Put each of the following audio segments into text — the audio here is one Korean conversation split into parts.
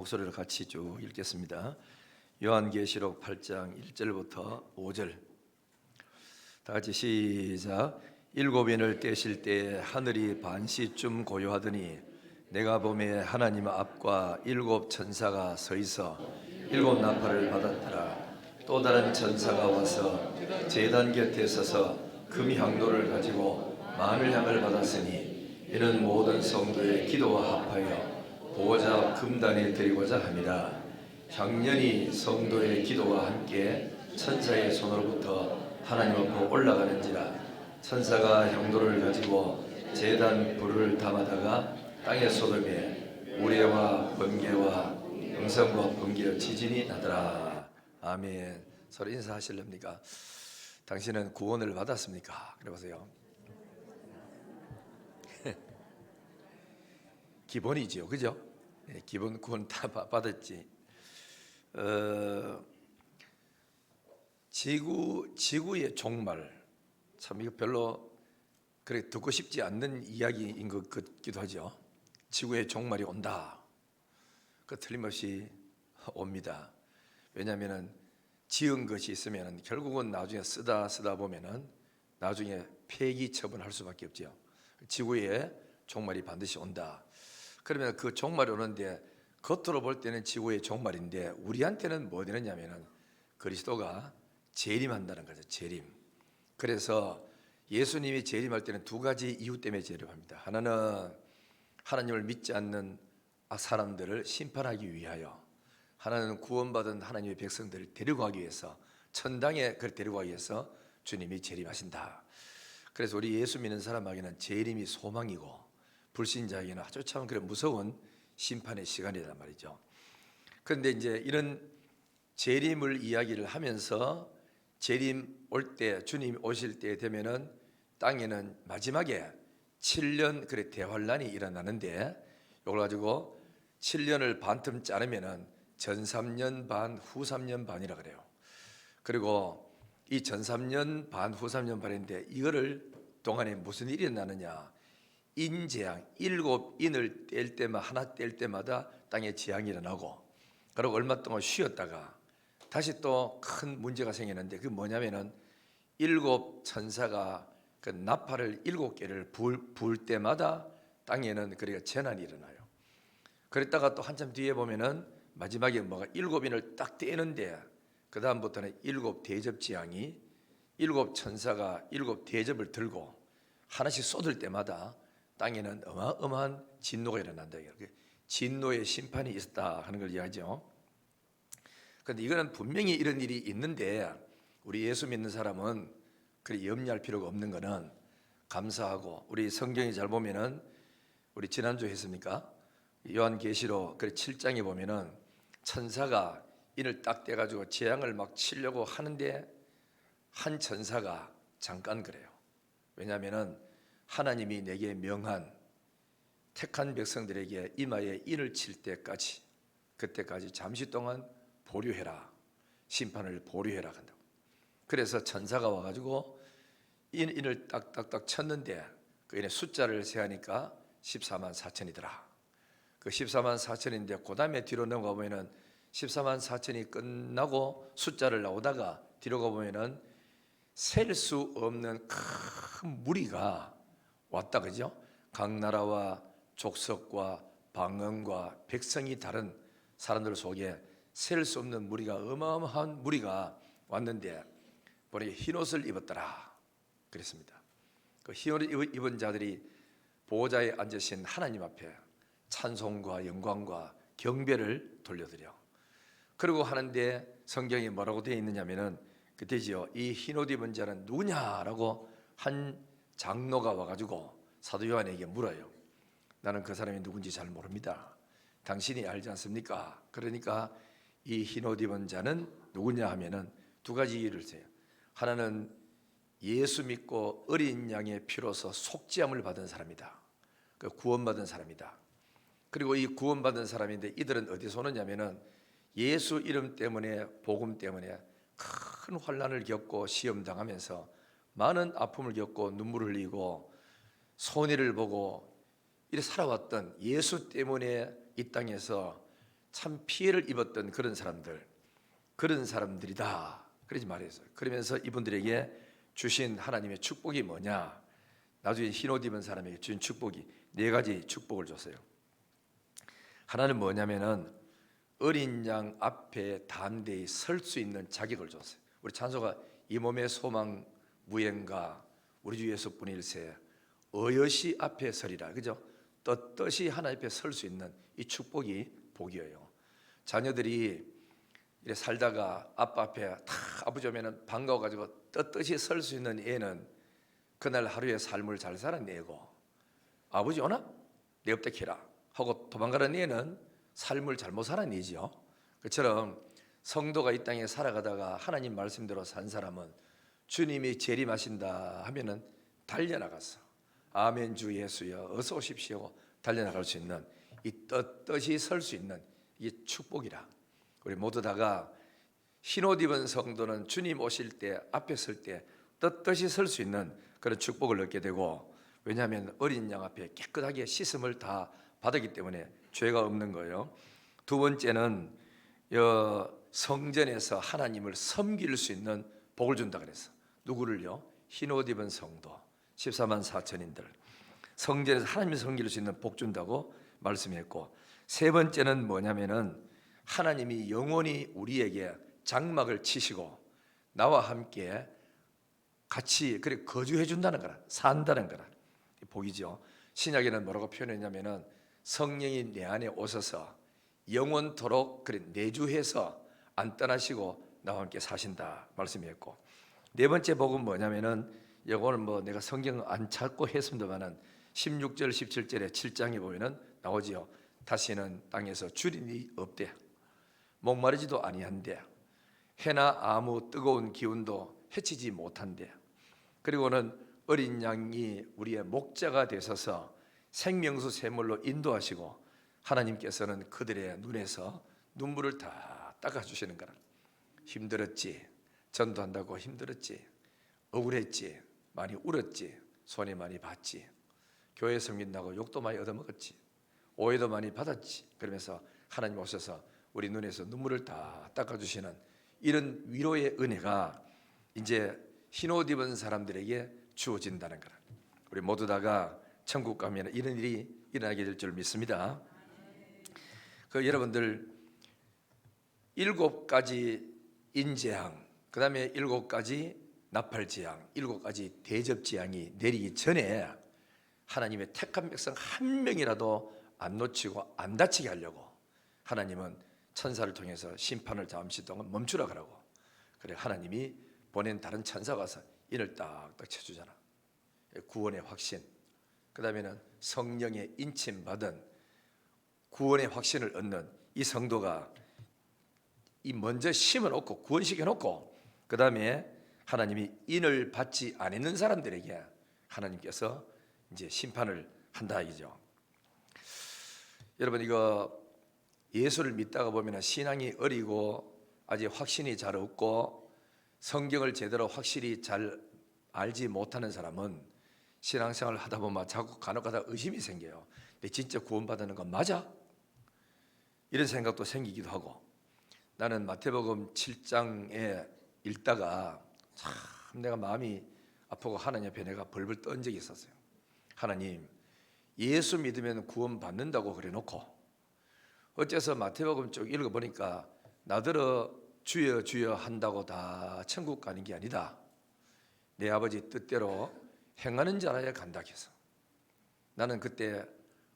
목소리를 같이 쭉 읽겠습니다. 요한계시록 8장 1절부터 5절. 다 같이 시작. 일곱 인을 떼실 때에 하늘이 반시쯤 고요하더니 내가 보매 하나님 앞과 일곱 천사가 서 있어 일곱 나팔을 받았더라. 또 다른 천사가 와서 제단 곁에 서서 금 향로를 가지고 만을 향을 받았으니 이는 모든 성도의 기도와 합하여 보호자 금단에 드리고자 합니다. 향년이 성도의 기도와 함께 천사의 손으로부터 하나님 앞으로 올라가는지라. 천사가 향로를 가지고 제단 불을 담아다가 땅에 쏟음에 우레와 번개와 음성과 번개와 지진이 나더라. 아멘. 서로 인사하실랍니까? 당신은 구원을 받았습니까? 그래 보세요. 기본이죠, 그죠? 기본 구원 다 받았지. 지구의 종말, 참 이거 별로 그렇게 듣고 싶지 않는 이야기인 것 같기도 하죠. 지구의 종말이 온다. 그 틀림없이 옵니다. 왜냐하면은 지은 것이 있으면은 결국은 나중에 쓰다 보면은 나중에 폐기 처분할 수밖에 없죠. 지구의 종말이 반드시 온다. 그러면 그 종말이 오는데 겉으로 볼 때는 지구의 종말인데 우리한테는 뭐 되느냐면은 그리스도가 재림한다는 거죠. 재림. 그래서 예수님이 재림할 때는 두 가지 이유 때문에 재림합니다. 하나는 하나님을 믿지 않는 사람들을 심판하기 위하여, 하나는 구원받은 하나님의 백성들을 데려가기 위해서, 천당에 그를 데려가기 위해서 주님이 재림하신다. 그래서 우리 예수 믿는 사람에게는 재림이 소망이고 불신자에게는 아주 참 그런 무서운 심판의 시간이란 말이죠. 그런데 이제 이런 재림을 이야기를 하면서 재림 올 때, 주님 오실 때 되면은 땅에는 마지막에 7년 그래 대환란이 일어나는데, 이걸 가지고 7년을 반틈 자르면은 전 3년 반, 후 3년 반이라 그래요. 그리고 이 전 3년 반, 후 3년 반인데 이거를 동안에 무슨 일이 일어나느냐? 인재앙, 일곱 인을 뗄 때마다, 하나 뗄 때마다 땅에 재앙이 일어나고, 그리고 얼마 동안 쉬었다가 다시 또 큰 문제가 생기는데, 그게 뭐냐면은 일곱 천사가 그 나팔을 7개를 불 때마다 땅에는 그러니까 재난이 일어나요. 그랬다가 또 한참 뒤에 보면은 마지막에 뭐가 일곱 인을 딱 떼는데, 그 다음부터는 일곱 대접 재앙이, 일곱 천사가 일곱 대접을 들고 하나씩 쏟을 때마다 땅에는 어마어마한 진노가 일어난다. 진노의 심판이 있었다 하는 걸 이야기하죠. 그런데 이거는 분명히 이런 일이 있는데 우리 예수 믿는 사람은 그리 염려할 필요가 없는 거는 감사하고, 우리 성경이 잘 보면은 우리 지난주에 했습니까? 요한계시록 7장에 보면은 천사가 인을 딱 떼가지고 재앙을 막 치려고 하는데 한 천사가 잠깐 그래요. 왜냐하면은 하나님이 내게 명한 택한 백성들에게 이마에 인을 칠 때까지, 그때까지 잠시 동안 보류해라, 심판을 보류해라 한다고. 그래서 천사가 와가지고 인을 딱딱딱 쳤는데 그 인의 숫자를 세하니까 14만 4천이더라. 그 14만 4천인데 그 다음에 뒤로 넘어가 보면은 14만 4천이 끝나고 숫자를 나오다가 뒤로 가보면은 셀 수 없는 큰 무리가 왔다, 그죠? 각 나라와 족속과 방언과 백성이 다른 사람들 속에 셀 수 없는 무리가, 어마어마한 무리가 왔는데 보니 흰옷을 입었더라 그랬습니다. 그 흰옷을 입은 자들이 보호자에 앉으신 하나님 앞에 찬송과 영광과 경배를 돌려드려. 그리고 하는데 성경이 뭐라고 되어 있느냐면은 그때지요, 이 흰옷 입은 자는 누구냐라고 한 장로가 와가지고 사도 요한에게 물어요. 나는 그 사람이 누군지 잘 모릅니다. 당신이 알지 않습니까? 그러니까 이 흰옷 입은 자는 누구냐 하면은 두 가지 이유를 써요. 하나는 예수 믿고 어린 양의 피로서 속죄함을 받은 사람이다. 그 구원받은 사람이다. 그리고 이 구원받은 사람인데 이들은 어디서 오느냐면은 예수 이름 때문에, 복음 때문에 큰 환난을 겪고 시험 당하면서 많은 아픔을 겪고 눈물을 흘리고 손해를 보고 이렇게 살아왔던, 예수 때문에 이 땅에서 참 피해를 입었던 그런 사람들이다. 그러지 말했어요. 그러면서 이분들에게 주신 하나님의 축복이 뭐냐? 나중에 흰옷 입은 사람에게 주신 축복이 네 가지 축복을 줬어요. 하나는 뭐냐면은 어린 양 앞에 담대히 설 수 있는 자격을 줬어요. 우리 찬송가 이 몸의 소망 무행가 우리 주 예수뿐일세 어여시 앞에 서리라, 그죠? 떳떳이 하나님 앞에 설 수 있는 이 축복이 복이에요. 자녀들이 이래 살다가 아빠 앞에 다 아버지 오면은 반가워가지고 떳떳이 설 수 있는 애는 그날 하루의 삶을 잘 살아내고, 아버지 오나? 내 없다 캐라 하고 도망가는 애는 삶을 잘못 살아내지요. 그처럼 성도가 이 땅에 살아가다가 하나님 말씀대로 산 사람은 주님이 재림하신다 하면은 달려나가서 아멘 주 예수여 어서 오십시오 달려나갈 수 있는 이 떳떳이 설 수 있는 이게 축복이라. 우리 모두 다가 흰옷 입은 성도는 주님 오실 때 앞에 설 때 떳떳이 설 수 있는 그런 축복을 얻게 되고, 왜냐하면 어린 양 앞에 깨끗하게 씻음을 다 받았기 때문에 죄가 없는 거예요. 두 번째는 성전에서 하나님을 섬길 수 있는 복을 준다 그랬어. 누구를요? 흰옷 입은 성도 14만 4천인들 성전에서 하나님을 섬길 수 있는 복 준다고 말씀했고, 세 번째는 뭐냐면은 하나님이 영원히 우리에게 장막을 치시고 나와 함께 같이 그래 거주해 준다는 거라, 산다는 거라 복이죠. 신약에는 뭐라고 표현했냐면은 성령이 내 안에 오셔서 영원토록 그래 내주해서 안 떠나시고 나와 함께 사신다 말씀했고, 네 번째 복은 뭐냐면은 이거는 뭐 내가 성경 안 찾고 했습니다만은 16절 17절에 7장에 보면은 나오지요. 다시는 땅에서 주린이 없대. 목마르지도 아니한대. 해나 아무 뜨거운 기운도 해치지 못한대. 그리고는 어린 양이 우리의 목자가 되셔서 생명수 샘물로 인도하시고 하나님께서는 그들의 눈에서 눈물을 다 닦아주시는 거라. 힘들었지, 전도한다고 힘들었지, 억울했지, 많이 울었지, 손해 많이 봤지, 교회 섬긴다고 욕도 많이 얻어먹었지, 오해도 많이 받았지. 그러면서 하나님 오셔서 우리 눈에서 눈물을 다 닦아주시는 이런 위로의 은혜가 이제 흰옷 입은 사람들에게 주어진다는 거라. 우리 모두 다가 천국 가면 이런 일이 일어나게 될 줄 믿습니다. 여러분들 7가지 인재앙, 그 다음에 7가지 나팔재앙, 7가지 대접재앙이 내리기 전에 하나님의 택한 백성 한 명이라도 안 놓치고 안 다치게 하려고 하나님은 천사를 통해서 심판을 잠시 동안 멈추라 그러고, 그래 하나님이 보낸 다른 천사가 와서 인을 딱딱 쳐주잖아. 구원의 확신, 그 다음에는 성령의 인침받은 구원의 확신을 얻는 이 성도가 이 먼저 심어놓고 구원시켜놓고, 그 다음에 하나님이 인을 받지 않는 사람들에게 하나님께서 이제 심판을 한다 이죠. 여러분 이거 예수를 믿다가 보면 신앙이 어리고 아직 확신이 잘 없고 성경을 제대로 확실히 잘 알지 못하는 사람은 신앙생활을 하다 보면 자꾸 간혹가다 의심이 생겨요. 내 진짜 구원받는 건 맞아? 이런 생각도 생기기도 하고, 나는 마태복음 7장에 읽다가 참 내가 마음이 아프고 하나님 앞에 내가 벌벌 떤 적이 있었어요. 하나님, 예수 믿으면 구원받는다고 그래 놓고 어째서 마태복음 쪽 읽어보니까 나더러 주여 주여 한다고 다 천국 가는 게 아니다, 내 아버지 뜻대로 행하는 자라야 간다 해서 나는 그때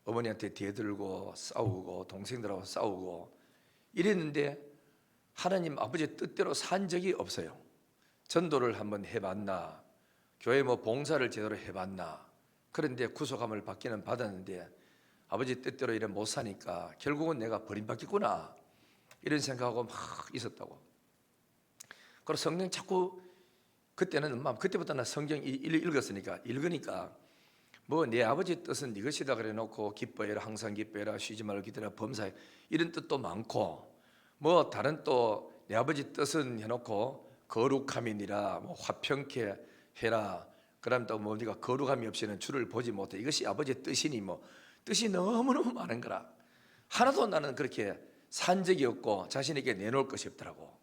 어머니한테 대들고 싸우고 동생들하고 싸우고 이랬는데 하나님 아버지 뜻대로 산 적이 없어요. 전도를 한번 해봤나, 교회 뭐 봉사를 제대로 해봤나, 그런데 구속함을 받기는 받았는데 아버지 뜻대로 이래 못 사니까 결국은 내가 버림받겠구나 이런 생각하고 막 있었다고. 그래서 성경 자꾸 그때부터 나 성경 읽으니까 뭐 내 아버지 뜻은 이것이다 그래 놓고 기뻐해라, 항상 기뻐해라, 쉬지 말고 기도해라, 범사해 이런 뜻도 많고, 뭐 다른 또 내 아버지 뜻은 해놓고 거룩함이니라, 뭐 화평케 해라, 그다음 또 뭐 네가 거룩함이 없이는 주를 보지 못해, 이것이 아버지의 뜻이니 뭐 뜻이 너무너무 많은 거라. 하나도 나는 그렇게 산 적이 없고 자신에게 내놓을 것이 없더라고.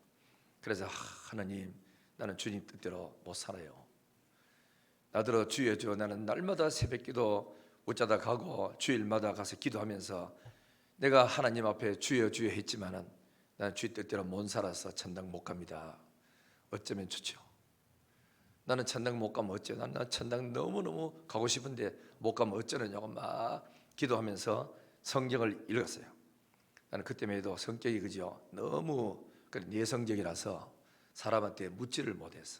그래서 하나님, 나는 주님 뜻대로 못 살아요. 나더러 주여 주여, 나는 날마다 새벽기도 웃자다 가고 주일마다 가서 기도하면서 내가 하나님 앞에 주여 주여 했지만은 나는 주의 뜻대로 못 살아서 천당 못 갑니다. 어쩌면 좋죠. 나는 천당 못 가면 어쩌? 나는 천당 너무너무 가고 싶은데 못 가면 어쩌느냐고 막 기도하면서 성경을 읽었어요. 나는 그때만 해도 성격이 그죠? 너무 내성적이라서 사람한테 묻지를 못했어.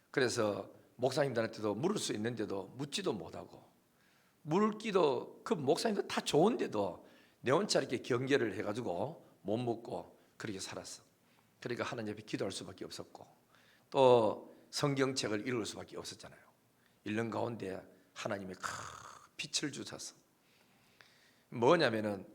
그래서 목사님들한테도 물을 수 있는데도 묻지도 못하고, 물기도 그 목사님들 다 좋은데도 내 혼자 이렇게 경계를 해가지고 못 묻고 그렇게 살았어. 그러니까 하나님 앞에 기도할 수밖에 없었고, 또 성경책을 읽을 수밖에 없었잖아요. 읽는 가운데 하나님이 큰 빛을 주셨어. 뭐냐면은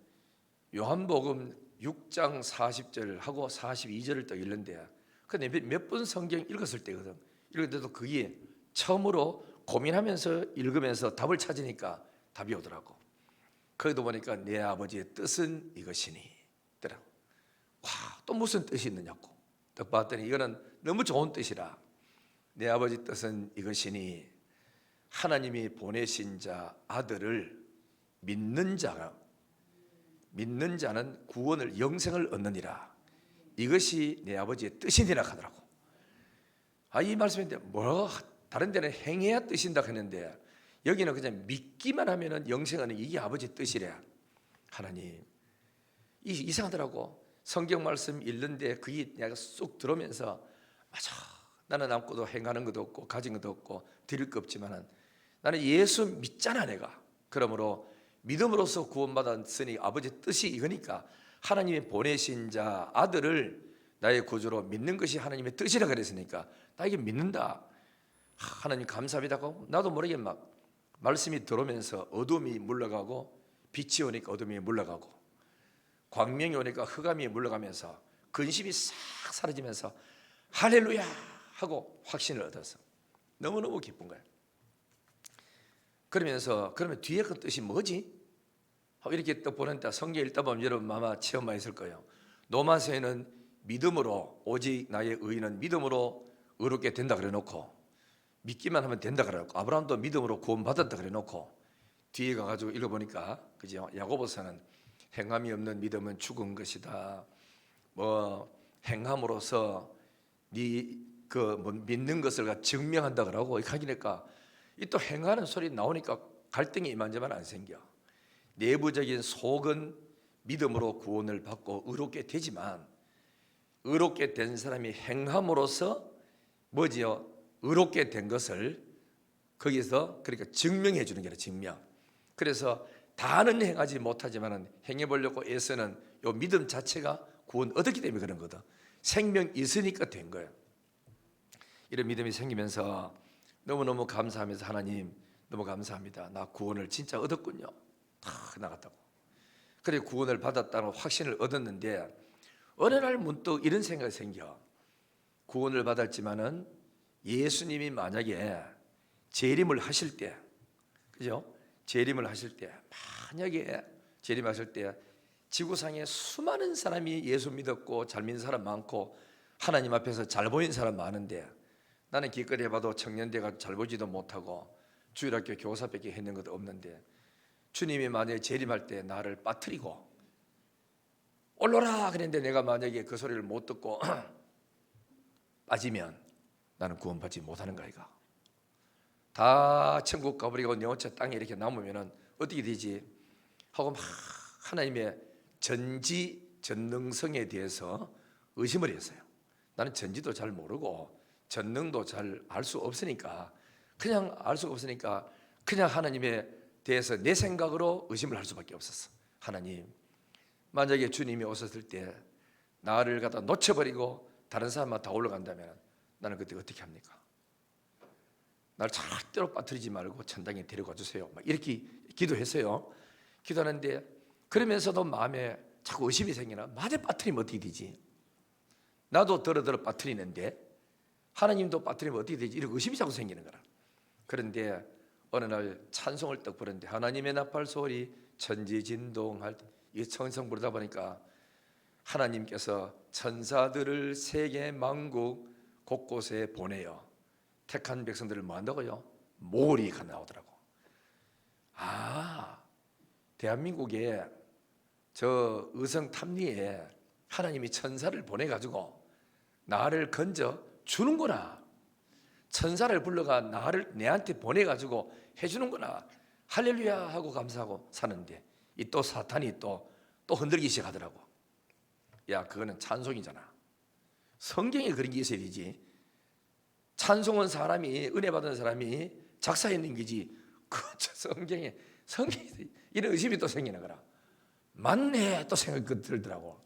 요한복음 6장 40절하고 42절을 또 읽는데, 근데 몇 번 성경 읽었을 때거든. 읽었는데도 그게 처음으로 고민하면서 읽으면서 답을 찾으니까 답이 오더라고. 거기도 보니까 내 아버지의 뜻은 이것이니 더라고. 와, 또 무슨 뜻이 있느냐고 딱 봤더니 이거는 너무 좋은 뜻이라. 내 아버지 뜻은 이것이니 하나님이 보내신 자 아들을 믿는 자는 구원을, 영생을 얻느니라. 이것이 내 아버지의 뜻이니라 하더라고. 이 말씀인데 뭐 다른 데는 행해야 뜻인다 했는데 여기는 그냥 믿기만 하면은 영생하는, 이게 아버지의 뜻이래. 하나님, 이상하더라고. 성경 말씀 읽는데 그게 내가 쑥 들어오면서 맞아, 나는 남고도 행하는 것도 없고 가진 것도 없고 드릴 거 없지만은 나는 예수 믿잖아 내가. 그러므로 믿음으로써 구원받았으니 아버지 뜻이 이거니까 하나님이 보내신 자 아들을 나의 구주로 믿는 것이 하나님의 뜻이라 그랬으니까 나 이게 믿는다. 하나님 감사합니다 하고 나도 모르게 막 말씀이 들어오면서 어둠이 물러가고 빛이 오니까 어둠이 물러가고 광명이 오니까 흑암이 물러가면서 근심이 싹 사라지면서 할렐루야 하고 확신을 얻었어. 너무너무 기쁜 거야. 그러면서 그러면 뒤에 그 뜻이 뭐지? 이렇게 또 보는데 성경 읽다 보면 여러분 아마 체험하셨을 거예요. 로마서에는 믿음으로, 오직 나의 의인은 믿음으로 의롭게 된다 그래 놓고, 믿기만 하면 된다 그래 놓고, 아브라함도 믿음으로 구원받았다 그래 놓고, 뒤에 가가지고 읽어보니까 그죠? 야고보서는 행함이 없는 믿음은 죽은 것이다. 뭐 행함으로써 믿는 것을 증명한다 그러고 하기니까 이 또 행하는 소리 나오니까 갈등이 이만저만 안 생겨. 내부적인 속은 믿음으로 구원을 받고 의롭게 되지만 의롭게 된 사람이 행함으로써 뭐지요? 의롭게 된 것을 거기서 그러니까 증명해 주는 게라, 증명. 그래서 다는 행하지 못하지만 행해 보려고 애쓰는 요 믿음 자체가 구원 얻었기 때문에 그런 거다. 생명 있으니까 된 거예요. 이런 믿음이 생기면서 너무너무 감사하면서 하나님 너무 감사합니다. 나 구원을 진짜 얻었군요. 다 나갔다고. 그래 구원을 받았다는 확신을 얻었는데 어느 날 문득 이런 생각이 생겨. 구원을 받았지만은 예수님이 만약에 재림을 하실 때, 그죠? 재림을 하실 때, 만약에 재림하실 때 지구상에 수많은 사람이 예수 믿었고 잘 믿는 사람 많고 하나님 앞에서 잘 보이는 사람 많은데 나는 기껏 해봐도 청년대가 잘 보지도 못하고 주일학교 교사밖에 했는 것도 없는데 주님이 만약에 재림할 때 나를 빠뜨리고 올라라 그랬는데 내가 만약에 그 소리를 못 듣고 빠지면 나는 구원받지 못하는 거이가. 다 천국 가버리고 내 혼자 땅에 이렇게 남으면 어떻게 되지? 하고 막 하나님의 전지전능성에 대해서 의심을 했어요. 나는 전지도 잘 모르고 전능도 잘 알 수 없으니까 그냥 알 수가 없으니까 그냥 하나님에 대해서 내 생각으로 의심을 할 수밖에 없었어. 하나님, 만약에 주님이 오셨을 때 나를 갖다 놓쳐버리고 다른 사람만 다 올라간다면 나는 그때 어떻게 합니까? 나를 절대로 빠뜨리지 말고 천당에 데려가 주세요. 막 이렇게 기도했어요. 기도하는데 그러면서도 마음에 자꾸 의심이 생기나. 만약 빠뜨리면 어떻게 되지? 나도 더러더러 빠뜨리는데 하나님도 빠뜨리면 어떻게 되지? 이런 의심이 자꾸 생기는 거라. 그런데 어느 날 찬송을 딱 부르는데 하나님의 나팔 소리 천지진동할 때 이 천성 부르다 보니까 하나님께서 천사들을 세계 만국 곳곳에 보내요. 택한 백성들을 뭐 한다고요? 모으리가 나오더라고. 아, 대한민국에 저 의성 탐리에 하나님이 천사를 보내가지고 나를 건져 주는구나. 천사를 불러가 나를 내한테 보내가지고 해주는구나. 할렐루야 하고 감사하고 사는데 이 또 사탄이 또 흔들기 시작하더라고. 야, 그거는 찬송이잖아. 성경에 그런 게 있어야 되지. 찬송은 사람이, 은혜 받은 사람이 작사했는 거지. 그 성경에 이런 의심이 또 생기는 거라. 맞네 또 생각이 들더라고.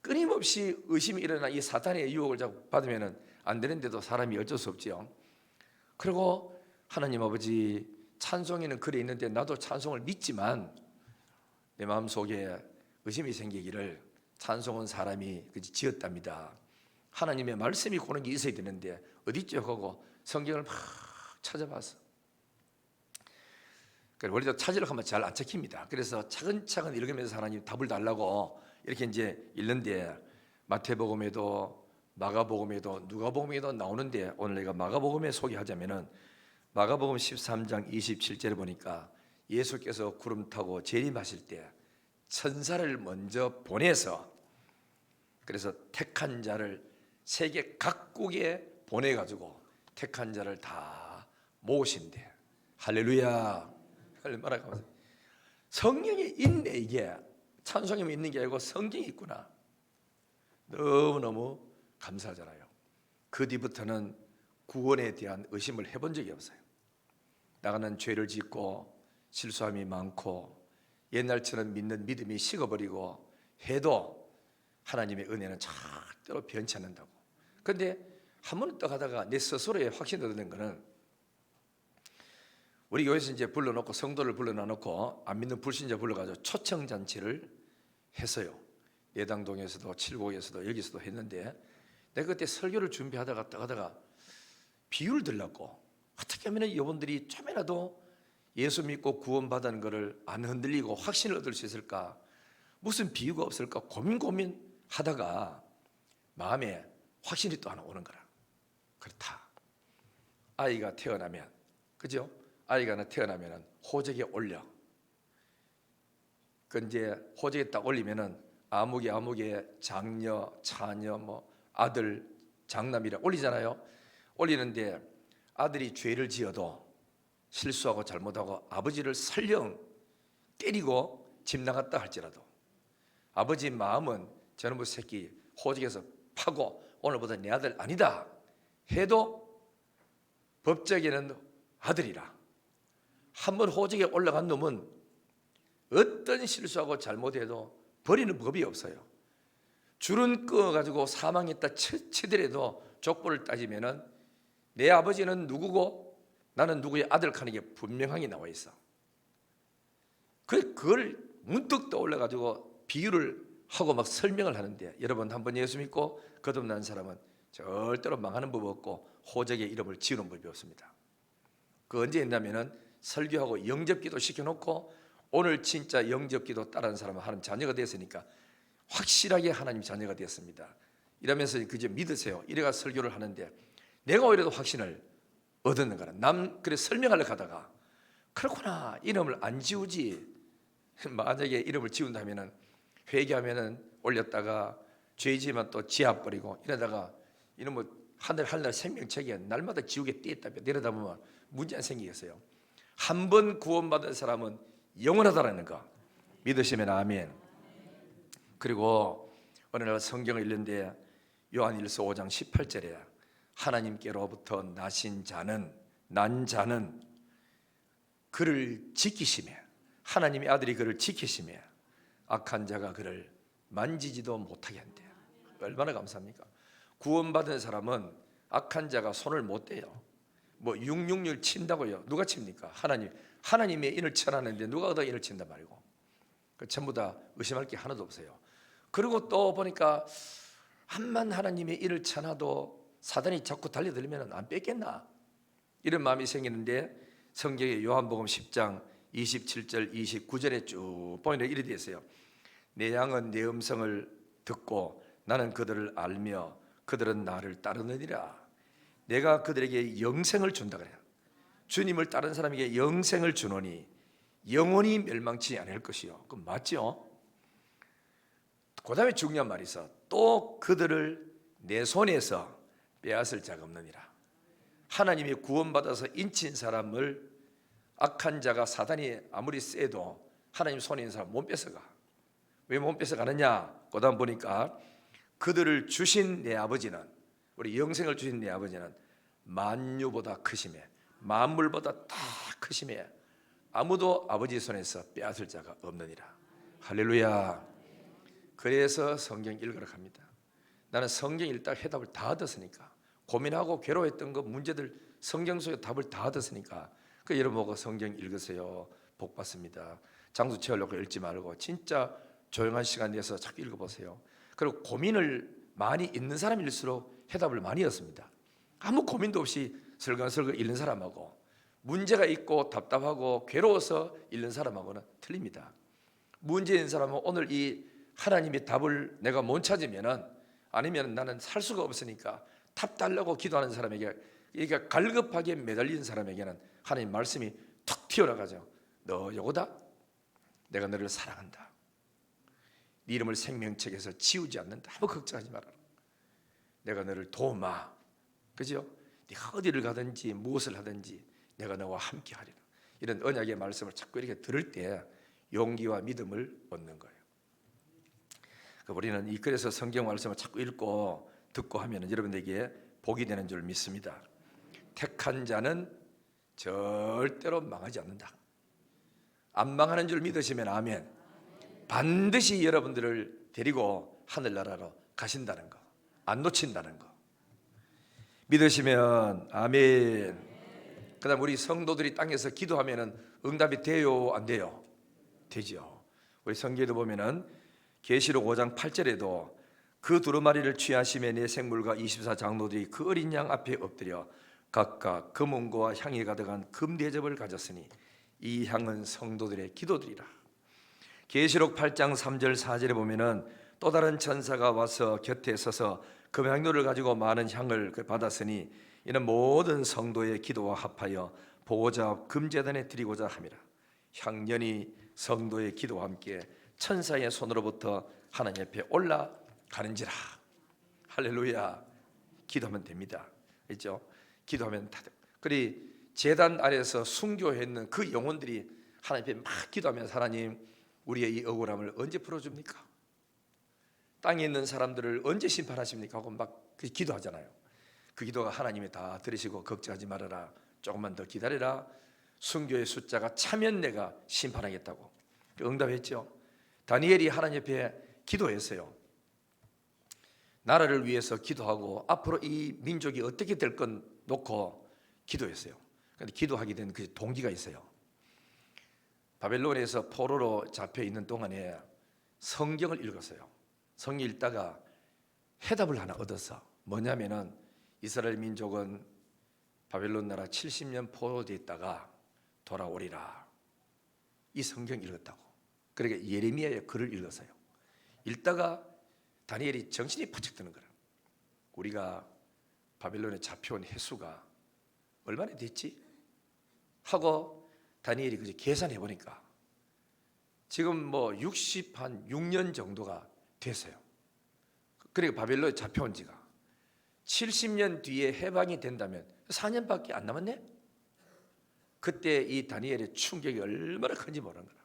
끊임없이 의심이 일어나 이 사탄의 유혹을 자꾸 받으면 안 되는데도 사람이 어쩔 수 없지요. 그리고 하나님 아버지, 찬송에는 글에 있는데 나도 찬송을 믿지만 내 마음속에 의심이 생기기를 찬송은 사람이 지었답니다. 하나님의 말씀이 그런 게 있어야 되는데 어딨죠 하고 성경을 막 찾아봤어. 원래 찾으려고 하면 잘 안 찾힙니다. 그래서 차근차근 읽으면서 하나님 답을 달라고 이렇게 이제 읽는데 마태복음에도 마가복음에도 누가복음에도 나오는데 오늘 내가 마가복음에 소개하자면은 마가복음 13장 27절에 보니까 예수께서 구름 타고 재림하실 때 천사를 먼저 보내서 그래서 택한 자를 세계 각국에 보내가지고 택한 자를 다 모으신대. 할렐루야. 얼마나 감사해요. 성경에 있네. 이게 찬송에만 있는 게 아니고 성경이 있구나. 너무너무 감사하잖아요. 그 뒤부터는 구원에 대한 의심을 해본 적이 없어요. 나가는 죄를 짓고 실수함이 많고 옛날처럼 믿는 믿음이 식어버리고 해도 하나님의 은혜는 절대로 변치 않는다고. 그런데 한 번은 또 가다가 내 스스로의 확신을 얻는 거는 우리 교회에서 이제 불러놓고 성도를 불러놓고 안 믿는 불신자 불러가지고 초청잔치를 했어요. 예당동에서도 칠곡에서도 여기서도 했는데 내가 그때 설교를 준비하다가 떠가다가 비유를 들려고 어떻게 하면 여러분들이 좀이라도 예수 믿고 구원받은 것을 안 흔들리고 확신을 얻을 수 있을까? 무슨 비유가 없을까? 고민하다가 마음에 확신이 또 하나 오는 거라. 그렇다. 아이가 태어나면, 그죠? 아이가 하나 태어나면 호적에 올려. 그 이제 호적에 딱 올리면은 아무개 장녀, 차녀, 뭐 아들, 장남이라 올리잖아요. 올리는데 아들이 죄를 지어도 실수하고 잘못하고 아버지를 설령 때리고 집 나갔다 할지라도 아버지 마음은 저놈의 새끼 호적에서 파고 오늘보다 내 아들 아니다 해도 법적에는 아들이라. 한번 호적에 올라간 놈은 어떤 실수하고 잘못해도 버리는 법이 없어요. 줄은 끊어가지고 사망했다 치더라도 족보를 따지면은 내 아버지는 누구고 나는 누구의 아들 하는 게 분명하게 나와 있어. 그걸 문득 떠올려가지고 비유를 하고 막 설명을 하는데 여러분 한번 예수 믿고 거듭난 사람은 절대로 망하는 법 없고 호적의 이름을 지우는 법이 없습니다. 그 언제 했냐면은 설교하고 영접기도 시켜놓고 오늘 진짜 영접기도 따르는 사람은 하나님 자녀가 됐으니까 확실하게 하나님 자녀가 됐습니다. 이러면서 그저 믿으세요. 이래가 설교를 하는데 내가 오히려 확신을 얻는 거라. 그래 설명하려고 하다가 그렇구나 이름을 안 지우지. 만약에 이름을 지운다면은 회개하면은 올렸다가 죄지만 또 지압버리고 이러다가 이런 뭐 하늘 생명책에 날마다 지우개 띄었다며 이러다 보면 문제 안 생기겠어요. 한 번 구원받은 사람은 영원하다라는 거 믿으시면 아멘. 그리고 어느 날 성경을 읽는데 요한일서 5장 18절에 하나님께로부터 난 자는 그를 지키시며 하나님의 아들이 그를 지키시며 악한 자가 그를 만지지도 못하게 한대요. 얼마나 감사합니까? 구원받은 사람은 악한 자가 손을 못 대요. 뭐 666 친다고요? 누가 칩니까? 하나님의 인을 쳐놨는데 누가 더 인을 친다 말고 전부 다 의심할 게 하나도 없어요. 그리고 또 보니까 한만 하나님의 인을 쳐놔도 사단이 자꾸 달려들면 안 뺏겠나? 이런 마음이 생기는데 성경의 요한복음 10장 27절 29절에 쭉 보면 이렇게 되어 있어요. 내 양은 내 음성을 듣고 나는 그들을 알며 그들은 나를 따르느니라. 내가 그들에게 영생을 준다 그래요. 주님을 따른 사람에게 영생을 주노니 영원히 멸망치 않을 것이요. 그건 맞죠? 그 다음에 중요한 말이 있어. 또 그들을 내 손에서 빼앗을 자가 없느니라. 하나님이 구원받아서 인친 사람을 악한 자가 사단이 아무리 세도 하나님 손에 있는 사람 못 뺏어가. 왜 못 뺏어가느냐? 그 다음 보니까 그들을 주신 내 아버지는, 우리 영생을 주신 내 아버지는 만유보다 크심에, 만물보다 다 크심에 아무도 아버지 손에서 빼앗을 자가 없느니라. 할렐루야. 그래서 성경 읽으러 갑니다. 나는 성경 읽다가 해답을 다 얻었으니까, 고민하고 괴로워했던 그 문제들 성경 속에 답을 다 얻었으니까, 그 여러분 보고 성경 읽으세요. 복 받습니다. 장수 채우려고 읽지 말고 진짜 조용한 시간 내서 자꾸 읽어보세요. 그리고 고민을 많이 있는 사람일수록 해답을 많이 얻습니다. 아무 고민도 없이 설렁설렁 읽는 사람하고 문제가 있고 답답하고 괴로워서 읽는 사람하고는 틀립니다. 문제 있는 사람은 오늘 이 하나님의 답을 내가 못 찾으면은, 아니면 나는 살 수가 없으니까 답 달라고 기도하는 사람에게, 이게 갈급하게 매달리는 사람에게는 하나님 말씀이 툭 튀어나가죠. 너 요거다. 내가 너를 사랑한다. 네 이름을 생명책에서 지우지 않는다. 아무 걱정하지 마라. 내가 너를 도우마. 그죠? 네가 어디를 가든지 무엇을 하든지 내가 너와 함께 하리라. 이런 언약의 말씀을 자꾸 이렇게 들을 때 용기와 믿음을 얻는 거예요. 우리는 그래서 성경 말씀을 자꾸 읽고 듣고 하면 여러분들에게 복이 되는 줄 믿습니다. 택한 자는 절대로 망하지 않는다. 안 망하는 줄 믿으시면 아멘. 반드시 여러분들을 데리고 하늘나라로 가신다는 거, 안 놓친다는 거 믿으시면 아멘. 그 다음 우리 성도들이 땅에서 기도하면 응답이 돼요, 안 돼요? 되죠. 우리 성경에도 보면은 계시록 5장 8절에도 그 두루마리를 취하심에 내 생물과 24장로들이 그 어린 양 앞에 엎드려 각각 금은과 향이 가득한 금대접을 가졌으니 이 향은 성도들의 기도들이라. 계시록 8장 3절 4절에 보면은 또 다른 천사가 와서 곁에 서서 금향료를 가지고 많은 향을 받았으니 이는 모든 성도의 기도와 합하여 보호자 앞 금제단에 드리고자 함이라. 향년이 성도의 기도와 함께 천사의 손으로부터 하나님 앞에 올라가는지라. 할렐루야. 기도하면 됩니다. 그렇죠? 기도하면 다 돼. 그리 제단 아래서 순교했는 그 영혼들이 하나님 앞에 막 기도하면서 하나님 우리의 이 억울함을 언제 풀어줍니까? 땅에 있는 사람들을 언제 심판하십니까? 하고 막 기도하잖아요. 그 기도가 하나님이 다 들으시고 걱정하지 말아라. 조금만 더 기다려라. 순교의 숫자가 차면 내가 심판하겠다고 응답했죠. 다니엘이 하나님 앞에 기도했어요. 나라를 위해서 기도하고 앞으로 이 민족이 어떻게 될 건 놓고 기도했어요. 그런데 기도하게 된 그 동기가 있어요. 바벨론에서 포로로 잡혀 있는 동안에 성경을 읽었어요. 성경 읽다가 해답을 하나 얻었어. 뭐냐면은 이스라엘 민족은 바벨론 나라 70년 포로되어 있다가 돌아오리라. 이 성경 읽었다고. 그러니까 예레미야의 글을 읽었어요. 읽다가 다니엘이 정신이 번쩍 드는 거야. 우리가 바벨론에 잡혀온 횟수가 얼마나 됐지? 하고 다니엘이 그저 계산해 보니까 지금 뭐 6년 정도가 됐어요. 그러니까 바벨론에 잡혀온 지가 70년 뒤에 해방이 된다면 4년밖에 안 남았네? 그때 이 다니엘의 충격이 얼마나 큰지 모르는 거야.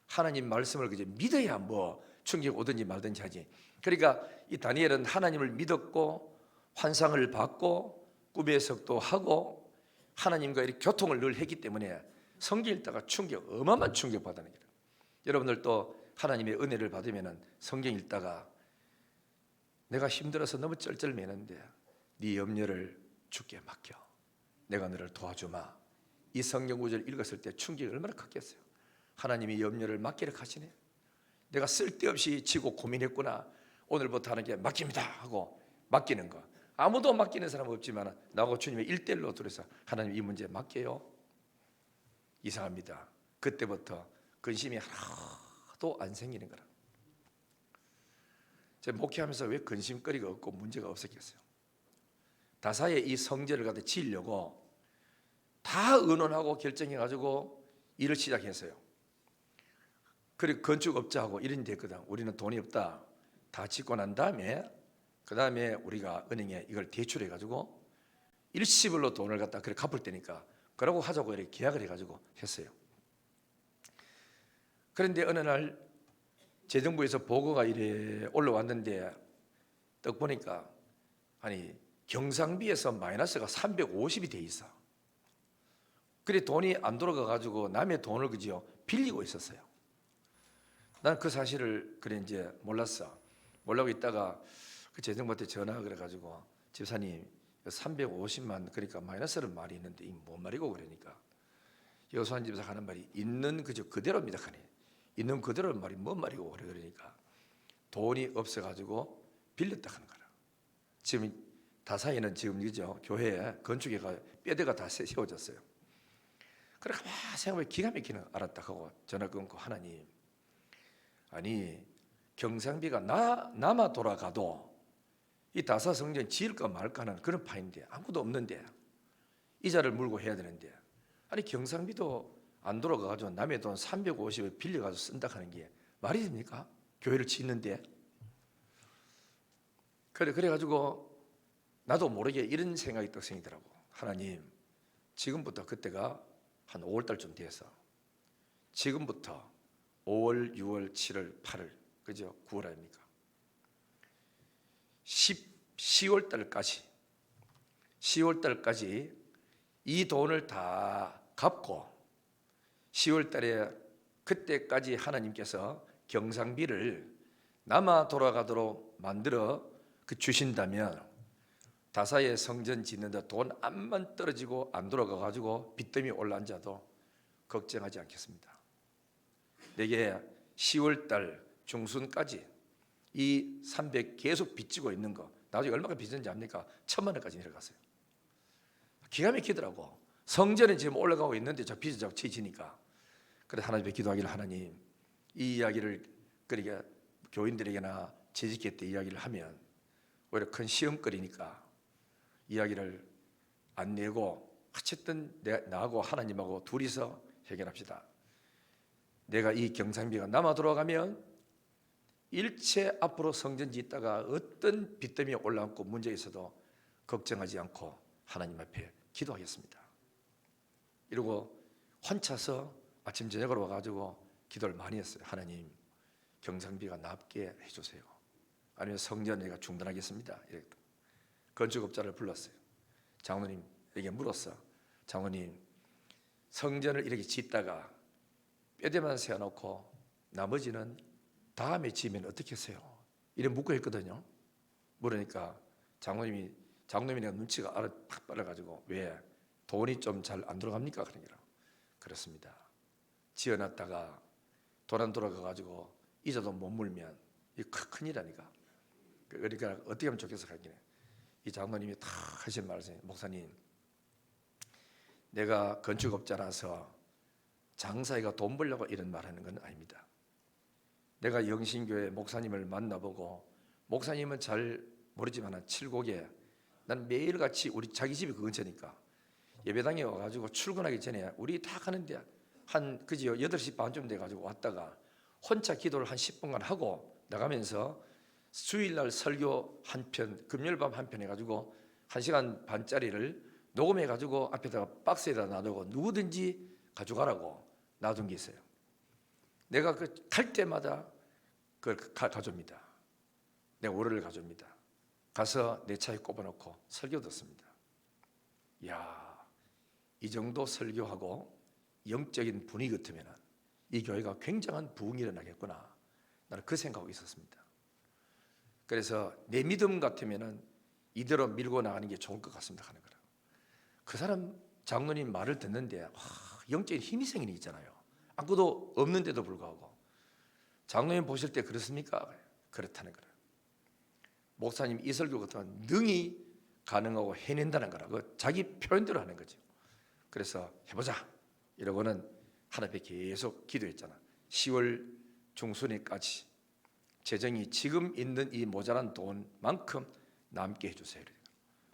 하나님 말씀을 그저 믿어야 뭐 충격 오든지 말든지 하지. 그러니까 이 다니엘은 하나님을 믿었고 환상을 받고 꿈의 해석도 하고 하나님과 이렇게 교통을 늘 했기 때문에 성경 읽다가 어마어마한 충격 받는 거예요. 여러분들도 하나님의 은혜를 받으면 성경 읽다가 내가 힘들어서 너무 쩔쩔매는데 네 염려를 주께 맡겨. 내가 너를 도와주마. 이 성경 구절을 읽었을 때 충격이 얼마나 컸겠어요. 하나님이 염려를 맡기를 하시네. 내가 쓸데없이 지고 고민했구나. 오늘부터 하나님께 맡깁니다 하고 맡기는 거. 아무도 맡기는 사람 없지만 나하고 주님의 1대1로 둘이서 하나님 이 문제 맡겨요. 이상합니다. 그때부터 근심이 하나도 안 생기는 거라. 제가 목회하면서 왜 근심거리가 없고 문제가 없었겠어요? 다사의 이 성전을 갖다 지으려고 다 의논하고 결정해가지고 일을 시작했어요. 그리고 건축업자하고 이런 데 했거든. 우리는 돈이 없다. 다 짓고 난 다음에 그 다음에 우리가 은행에 이걸 대출해가지고 일시불로 돈을 갖다 그래 갚을 때니까 그러고 하자고 이렇게 계약을 해가지고 했어요. 그런데 어느 날 재정부에서 보고가 이래 올라왔는데 딱 보니까 아니 경상비에서 마이너스가 350이 돼 있어. 그래 돈이 안 돌아가가지고 남의 돈을 그지요 빌리고 있었어요. 난 그 사실을 그래 이제 몰랐어. 몰라고 있다가 그 재정부한테 전화가 그래가지고 집사님 350만 그러니까 마이너스는 말이 있는데 이 뭔 말이고 그러니까 여수한 집사 하는 말이 있는 그저 그대로입니다. 하네. 있는 그대로 말이 뭔 말이고 그래 그러니까 돈이 없어가지고 빌렸다 하는 거라. 지금 다사이는 지금 그죠 교회에 건축회가 뼈대가 다 세워졌어요. 그래 가만 생각해 기가 막히는 알았다 하고 전화 끊고 하나님 아니 경상비가 남아 돌아가도 이 다사 성전 지을까 말까 하는 그런 파인데 아무도 없는데 이자를 물고 해야 되는데 아니 경상비도 안 돌아가가지고 남의 돈 350을 빌려가지고 쓴다 하는 게 말이 됩니까? 교회를 짓는데. 그래가지고 나도 모르게 이런 생각이 딱 생기더라고. 하나님 지금부터 그때가 한 5월달쯤 돼서 지금부터 5월, 6월, 7월, 8월 그죠? 9월 아닙니까? 10월달까지 이 돈을 다 갚고 10월달에 그때까지 하나님께서 경상비를 남아 돌아가도록 만들어 주신다면 다사의 성전 짓는데 돈 암만 떨어지고 안 돌아가가지고 빚더미 올라앉아도 걱정하지 않겠습니다. 내게 10월달 중순까지 이 300 계속 빚지고 있는 거 나중에 얼마나 빚었는지 압니까? 1,000만 원까지 내려갔어요. 기가 막히더라고. 성전은 지금 올라가고 있는데 저 빚을 자꾸 치지니까. 그래서 하나님께 기도하기를 하나님 이 이야기를 그러니까 교인들에게나 재직회 때 이야기를 하면 오히려 큰 시험거리니까 이야기를 안 내고 어쨌든 나하고 하나님하고 둘이서 해결합시다. 내가 이 경상비가 남아 돌아가면 일체 앞으로 성전 짓다가 어떤 빚더미에 올라앉고 문제 있어도 걱정하지 않고 하나님 앞에 기도하겠습니다. 이러고 혼자서 아침 저녁으로 와가지고 기도를 많이 했어요. 하나님 경상비가 남게 해주세요. 아니면 성전 내가 중단하겠습니다. 이랬다. 건축업자를 불렀어요. 장로님에게 물었어. 장로님 성전을 이렇게 짓다가 뼈대만 세워놓고 나머지는 다음에 지으면 어떻게 하세요? 이래 묻고 했거든요. 물으니까 장로님이 내가 눈치가 팍 빨라가지고 왜 돈이 좀 잘 안 들어갑니까? 그러니까 그렇습니다. 지어놨다가 돈 안 돌아가가지고 이자도 못 물면 이 큰일이라니까. 그러니까 어떻게 하면 좋겠어 하길래 이 장로님이 다 하신 말씀 목사님 내가 건축업자라서 장사회가 돈 벌려고 이런 말하는 건 아닙니다. 내가 영신교회 목사님을 만나보고 목사님은 잘 모르지만 칠곡에 난 매일같이 우리 자기 집이 그 근처니까 예배당에 와가지고 출근하기 전에 우리 다 가는데 한 그지요 8시 반쯤 돼가지고 왔다가 혼자 기도를 한 10분간 하고 나가면서 주일날 설교 한 편, 금요일밤 한 편 해가지고 1시간 반짜리를 녹음해가지고 앞에다가 박스에다 놔두고 누구든지 가져가라고 놔둔 게 있어요. 내가 갈 때마다 그걸 가져옵니다. 내가 월요일 가져옵니다. 가서 내 차에 꼽아놓고 설교 듣습니다. 이야, 이 정도 설교하고 영적인 분위기 같으면 이 교회가 굉장한 부흥이 일어나겠구나. 나는 그 생각하고 있었습니다. 그래서 내 믿음 같으면 이대로 밀고 나가는 게 좋을 것 같습니다 하는 거라. 그 사람 장로님 말을 듣는데 영적인 힘이 생기는 있잖아요. 아무도 없는데도 불구하고 장로님 보실 때 그렇습니까? 그렇다는 거라. 목사님 이 설교 같으면 능히 가능하고 해낸다는 거라. 그 자기 표현대로 하는 거죠. 그래서 해보자 이러고는 하나님께 계속 기도했잖아. 10월 중순에까지 재정이 지금 있는 이 모자란 돈만큼 남게 해주세요.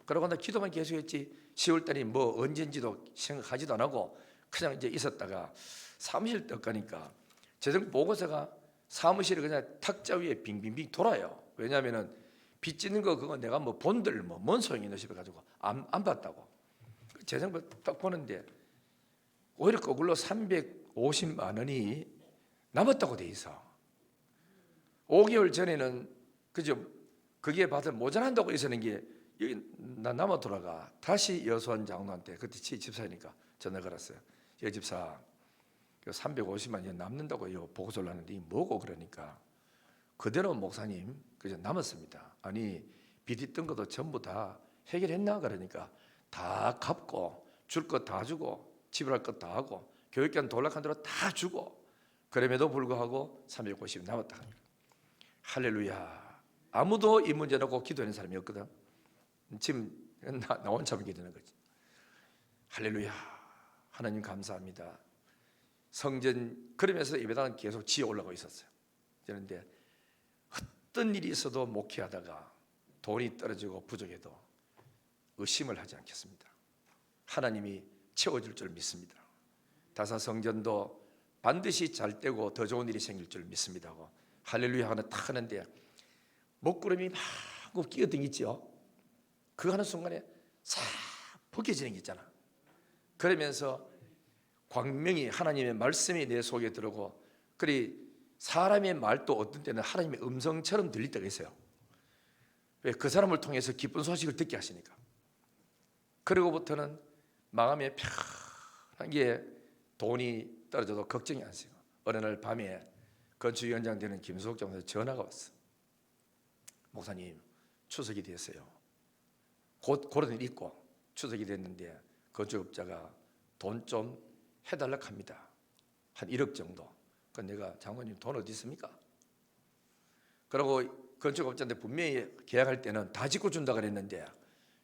그러고 나 기도만 계속했지 10월 달이 뭐 언제인지도 생각하지도 안 하고 그냥 이제 있었다가 사무실 딱 가니까 재정 보고서가 사무실에 그냥 탁자 위에 빙빙빙 돌아요. 왜냐하면은 빚 짓는 거 그거 내가 뭐 본들 뭐 뭔 소용이 있나 싶어가지고 안 봤다고. 재정부 딱 보는데 오히려 거꾸로 350만 원이 남았다고 돼 있어. 5개월 전에는 그저 그게 받은 모자란다고 있었는 게 여기 나 남아 돌아가. 다시 여수원 장로한테 그때 집사니까 전화 걸었어요. 여 집사 350만 원 남는다고 보고서를 하는데 이 뭐고 그러니까 그대로 목사님 그저 남았습니다. 아니 빚 있던 것도 전부 다 해결했나 그러니까 다 갚고 줄 것 다 주고 지불할 것 다 하고 교육기관 돌락한 대로 다 주고 그럼에도 불구하고 350 남았다. 할렐루야. 아무도 이 문제 놓고 기도하는 사람이 없거든. 지금 나 혼자만 기도하는 거지. 할렐루야. 하나님 감사합니다. 성전 그러면서 예배당은 계속 지어 올라가고 있었어요. 그런데 어떤 일이 있어도 목회하다가 돈이 떨어지고 부족해도 의심을 하지 않겠습니다. 하나님이 채워줄 줄 믿습니다. 다사성전도 반드시 잘 되고 더 좋은 일이 생길 줄 믿습니다. 할렐루야 하나 탁 하는데 먹구름이 막 끼어등있죠. 그 하는 순간에 싹 벗겨지는 게 있잖아. 그러면서 광명이 하나님의 말씀이 내 속에 들어오고 그리 사람의 말도 어떤 때는 하나님의 음성처럼 들릴 때가 있어요. 왜? 그 사람을 통해서 기쁜 소식을 듣게 하시니까. 그러고부터는 마음에 편한 게 돈이 떨어져도 걱정이 안 돼요. 어느 날 밤에 건축위원장 되는 김수옥 장로에서 전화가 왔어. 목사님 추석이 됐어요. 곧 그런 일이 있고 추석이 됐는데 건축업자가 돈 좀 해달라고 합니다. 한 1억 정도. 그러니까 내가 장로님 돈 어디 있습니까? 그러고 건축업자한테 분명히 계약할 때는 다 짓고 준다 그랬는데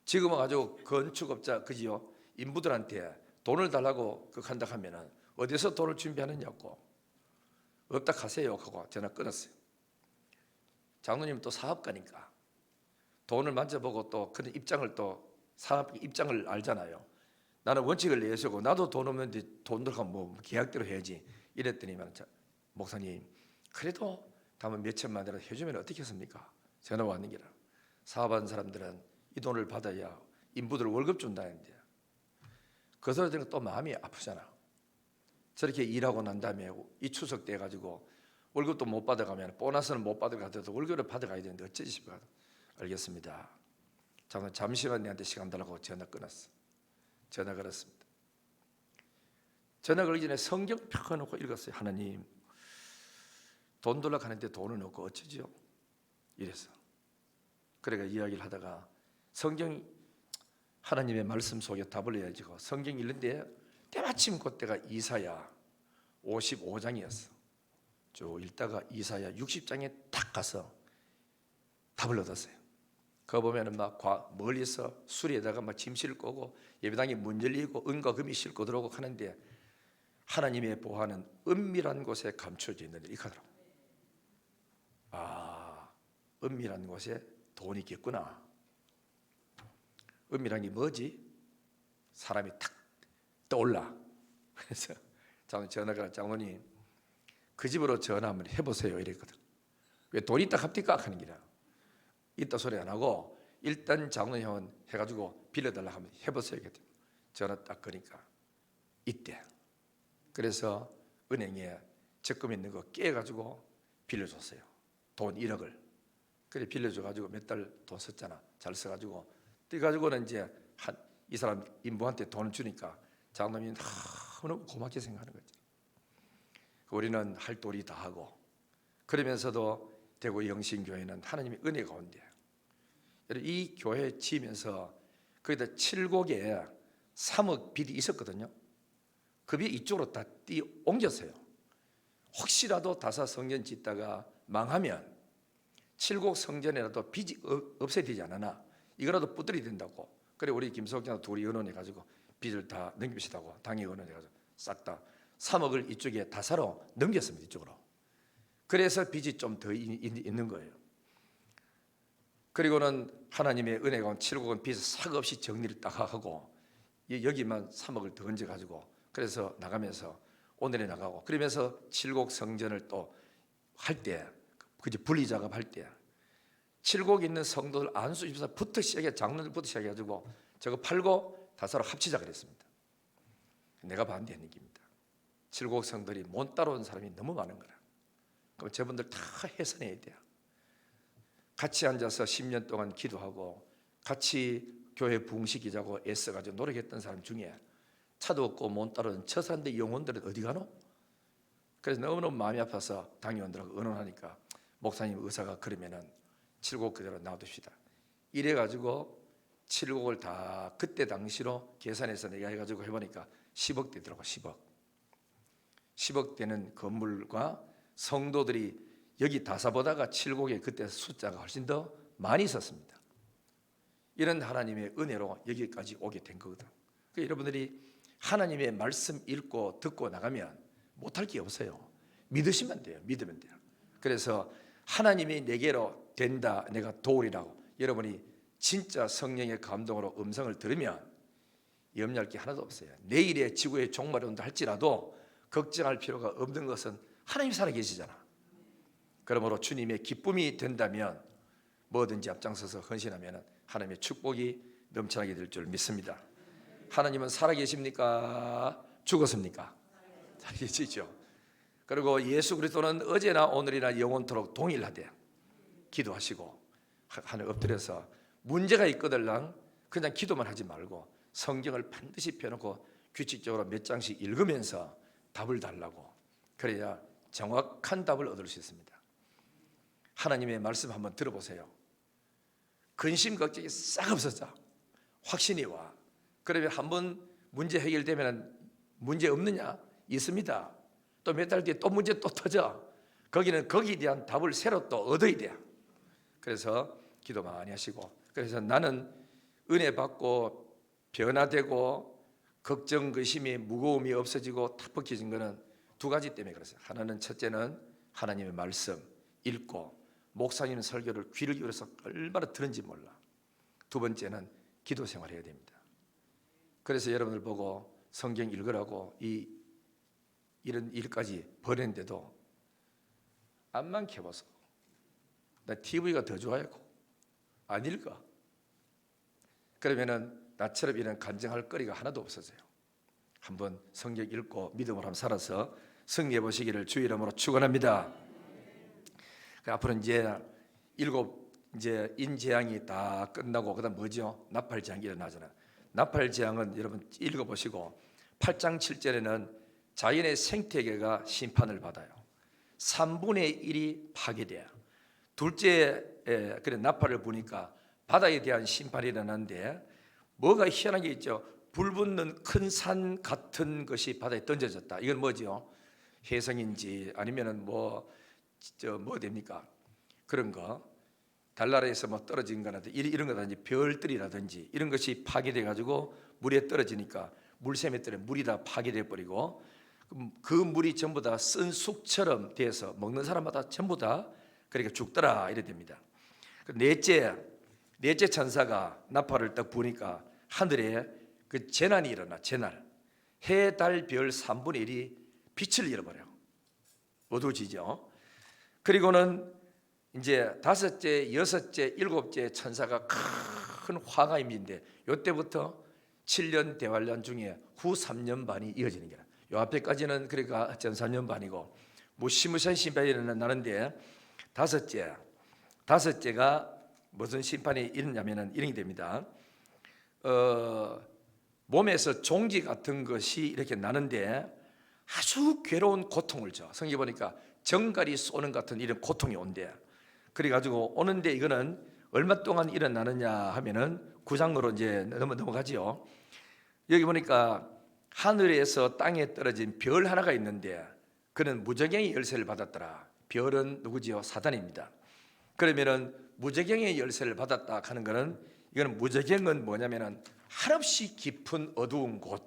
지금은 아주 건축업자 그지요 인부들한테 돈을 달라고 한다 하면은 어디서 돈을 준비하느냐고 없다 하세요 하고 전화 끊었어요. 장로님 또 사업가니까 돈을 만져보고 또 그런 입장을 또 사업 입장을 알잖아요. 나는 원칙을 내세우고 나도 돈 없는데 돈 들어가면 뭐 계약대로 해야지 이랬더니만 목사님 그래도 다만 몇 천만 원이라도 해주면 어떻겠습니까? 전화 왔는 게라. 사업하는 사람들은 이 돈을 받아야 인부들 월급 준다는데 그 소리 들으면 또 마음이 아프잖아. 저렇게 일하고 난 다음에 이 추석 때 가지고 월급도 못 받아가면 보너스는 못 받아가도 월급을 받아가야 되는데 어쩌지 싶어. 알겠습니다. 잠시만 내한테 시간 달라고 전화 끊었어. 전화 걸었습니다. 전화 걸기 전에 성경 펴놓고 읽었어요. 하나님 돈 돌락하는데 돈은 없고 어쩌지요? 이래서 그래가 이야기를 하다가 성경 하나님의 말씀 속에 답을 해야지. 성경 읽는데 때마침 그때가 이사야 55장이었어. 쭉 읽다가 이사야 60장에 딱 가서 답을 얻었어요. 그거 보면은 막 멀리서 수리에다가 막 짐 싣고 예배당에 문 열리고 은과 금이 싣고 들어오고 하는데 하나님의 보화는 은밀한 곳에 감춰져 있는데 이렇게 하더라고. 아, 은밀한 곳에 돈이 있겠구나. 은밀한 게 뭐지? 사람이 탁 떠올라. 그래서 전화가 장로님 그 집으로 전화 한번 해보세요 이랬거든. 왜 돈 있다 갑니까? 하는 기라. 있다 소리 안 하고 일단 장로님은 해가지고 빌려달라 하면 해보세요. 전화 딱 거니까 있대. 그래서 은행에 적금 있는 거 깨가지고 빌려줬어요. 돈 1억을. 그래 빌려줘가지고 몇 달 돈 썼잖아. 잘 써가지고 뛰가지고는 이제 이 사람 인부한테 돈을 주니까 장로님이 너무 고맙게 생각하는 거죠. 우리는 할 도리 다 하고 그러면서도 대구 영신교회는 하나님의 은혜 가운데 이 교회 지으면서 거기다 7곡에 3억 빚이 있었거든요. 그 빚이 이쪽으로 다 옮겼어요. 혹시라도 다사 성전 짓다가 망하면 7곡 성전이라도 빚이 없어야 되지 않나. 이거라도 뿌들이 된다고. 그래 우리 김석장 둘이 의논해가지고 빚을 다 넘깁시다고 당의 의논해가지고 싹 다 3억을 이쪽에 다사로 넘겼습니다. 이쪽으로. 그래서 빚이 좀 더 있는 거예요. 그리고는 하나님의 은혜가 온 7억은 빚을 사급없이 정리를 딱 하고 여기만 3억을 더 얹어가지고 그래서 나가면서 오늘에 나가고 그러면서 7곡 성전을 또 할 때 그제 분리 작업할 때 7곡 있는 성도들 안수 집사부터 시작해 장로들부터 시작해가지고 저거 팔고 다사로 합치자 그랬습니다. 내가 반대하는 얘기입니다. 7곡 성들이 못 따라온 사람이 너무 많은 거라. 그럼 저분들 다 해산해야 돼요. 같이 앉아서 10년 동안 기도하고 같이 교회 부흥시키자고 애써가지고 노력했던 사람 중에 차도 없고 못 따라온 저 사람들 영혼들은 어디 가노? 그래서 너무너무 마음이 아파서 당의원들하고 의논하니까 목사님 의사가 그러면은 7곡 그대로 놔둡시다. 이래가지고 7곡을 다 그때 당시로 계산해서 내가 해가지고 해보니까 10억 되더라고. 10억 되는 건물과 성도들이 여기 다사보다가 7곡에 그때 숫자가 훨씬 더 많이 있었습니다. 이런 하나님의 은혜로 여기까지 오게 된 거거든. 그러니까 여러분들이 하나님의 말씀 읽고 듣고 나가면 못할 게 없어요. 믿으시면 돼요. 믿으면 돼요. 그래서 하나님이 내게로 된다, 내가 도우리라고 여러분이 진짜 성령의 감동으로 음성을 들으면 염려할 게 하나도 없어요. 내일의 지구의 종말이 온다 할지라도 걱정할 필요가 없는 것은 하나님이 살아계시잖아. 그러므로 주님의 기쁨이 된다면 뭐든지 앞장서서 헌신하면 하나님의 축복이 넘쳐나게 될 줄 믿습니다. 하나님은 살아계십니까? 죽었습니까? 살아계시죠. 그리고 예수 그리스도는 어제나 오늘이나 영원토록 동일하대. 기도하시고 하늘 엎드려서 문제가 있거들랑 그냥 기도만 하지 말고 성경을 반드시 펴놓고 규칙적으로 몇 장씩 읽으면서 답을 달라고. 그래야 정확한 답을 얻을 수 있습니다. 하나님의 말씀 한번 들어보세요. 근심 걱정이 싹 없어져. 확신이 와. 그러면 한번 문제 해결되면 문제 없느냐? 있습니다. 또 몇 달 뒤에 또 문제 또 터져. 거기는 거기에 대한 답을 새로 또 얻어야 돼. 그래서 기도 많이 하시고, 그래서 나는 은혜 받고 변화되고 걱정 근심이 무거움이 없어지고 탁 벗겨진 거는 두 가지 때문에 그랬어요. 하나는 첫째는 하나님의 말씀 읽고 목사님 설교를 귀를 기울여서 얼마나 들은지 몰라. 두 번째는 기도 생활해야 됩니다. 그래서 여러분들 보고 성경 읽으라고 이런 일까지 벌였는데도 안만 켜봐서 나 TV가 더 좋아요. 안 읽어. 그러면은 나처럼 이런 간증할 거리가 하나도 없어져요. 한번 성경 읽고 믿음으로 한번 살아서 승리해 보시기를 주의 이름으로 축원합니다. 앞으로 이제 인재앙이 다 끝나고 그다음 뭐죠? 나팔재앙이 일어나잖아요. 나팔재앙은 여러분 읽어보시고 8장 7절에는 자연의 생태계가 심판을 받아요. 3분의 1이 파괴돼요. 둘째 그래 나팔을 보니까 바다에 대한 심판이 일어나는데 뭐가 희한한 게 있죠. 불 붙는 큰 산 같은 것이 바다에 던져졌다. 이건 뭐죠? 해성인지 아니면은 뭐 됩니까? 그런 거 달나라에서 뭐 떨어진 거라든지 이런 거라든지 별들이라든지 이런 것이 파괴돼 가지고 물에 떨어지니까 물샘에 떨어 물이 다 파괴돼 버리고 그 물이 전부 다 쓴 쑥처럼 돼서 먹는 사람마다 전부 다 그러니까 죽더라 이래 됩니다. 넷째 천사가 나팔을 딱 부니까 하늘에 그 재난이 일어나. 재난. 해, 달, 별 3분의 1이 빛을 잃어버려요. 어두워지죠. 그리고는 이제 다섯째, 여섯째, 일곱째 천사가 큰 화가임인데 이때부터 7년 대환란 중에 후 3년 반이 이어지는 거야. 요 앞에까지는 그러니까 전 3년 반이고 무시무시한 심판이 일어나는데 다섯째가 무슨 심판이 일어나냐면은 이런 게 됩니다. 몸에서 종기 같은 것이 이렇게 나는데 아주 괴로운 고통을 줘. 성경 보니까 정갈이 쏘는 같은 이런 고통이 온대. 그래가지고 오는데 이거는 얼마 동안 일어나느냐 하면은 9장으로 이제 넘어가지요. 여기 보니까 하늘에서 땅에 떨어진 별 하나가 있는데 그는 무저갱의 열쇠를 받았더라. 별은 누구지요? 사단입니다. 그러면은 무저갱의 열쇠를 받았다 하는 거는 이거는 무저갱은 뭐냐면은 한없이 깊은 어두운 곳,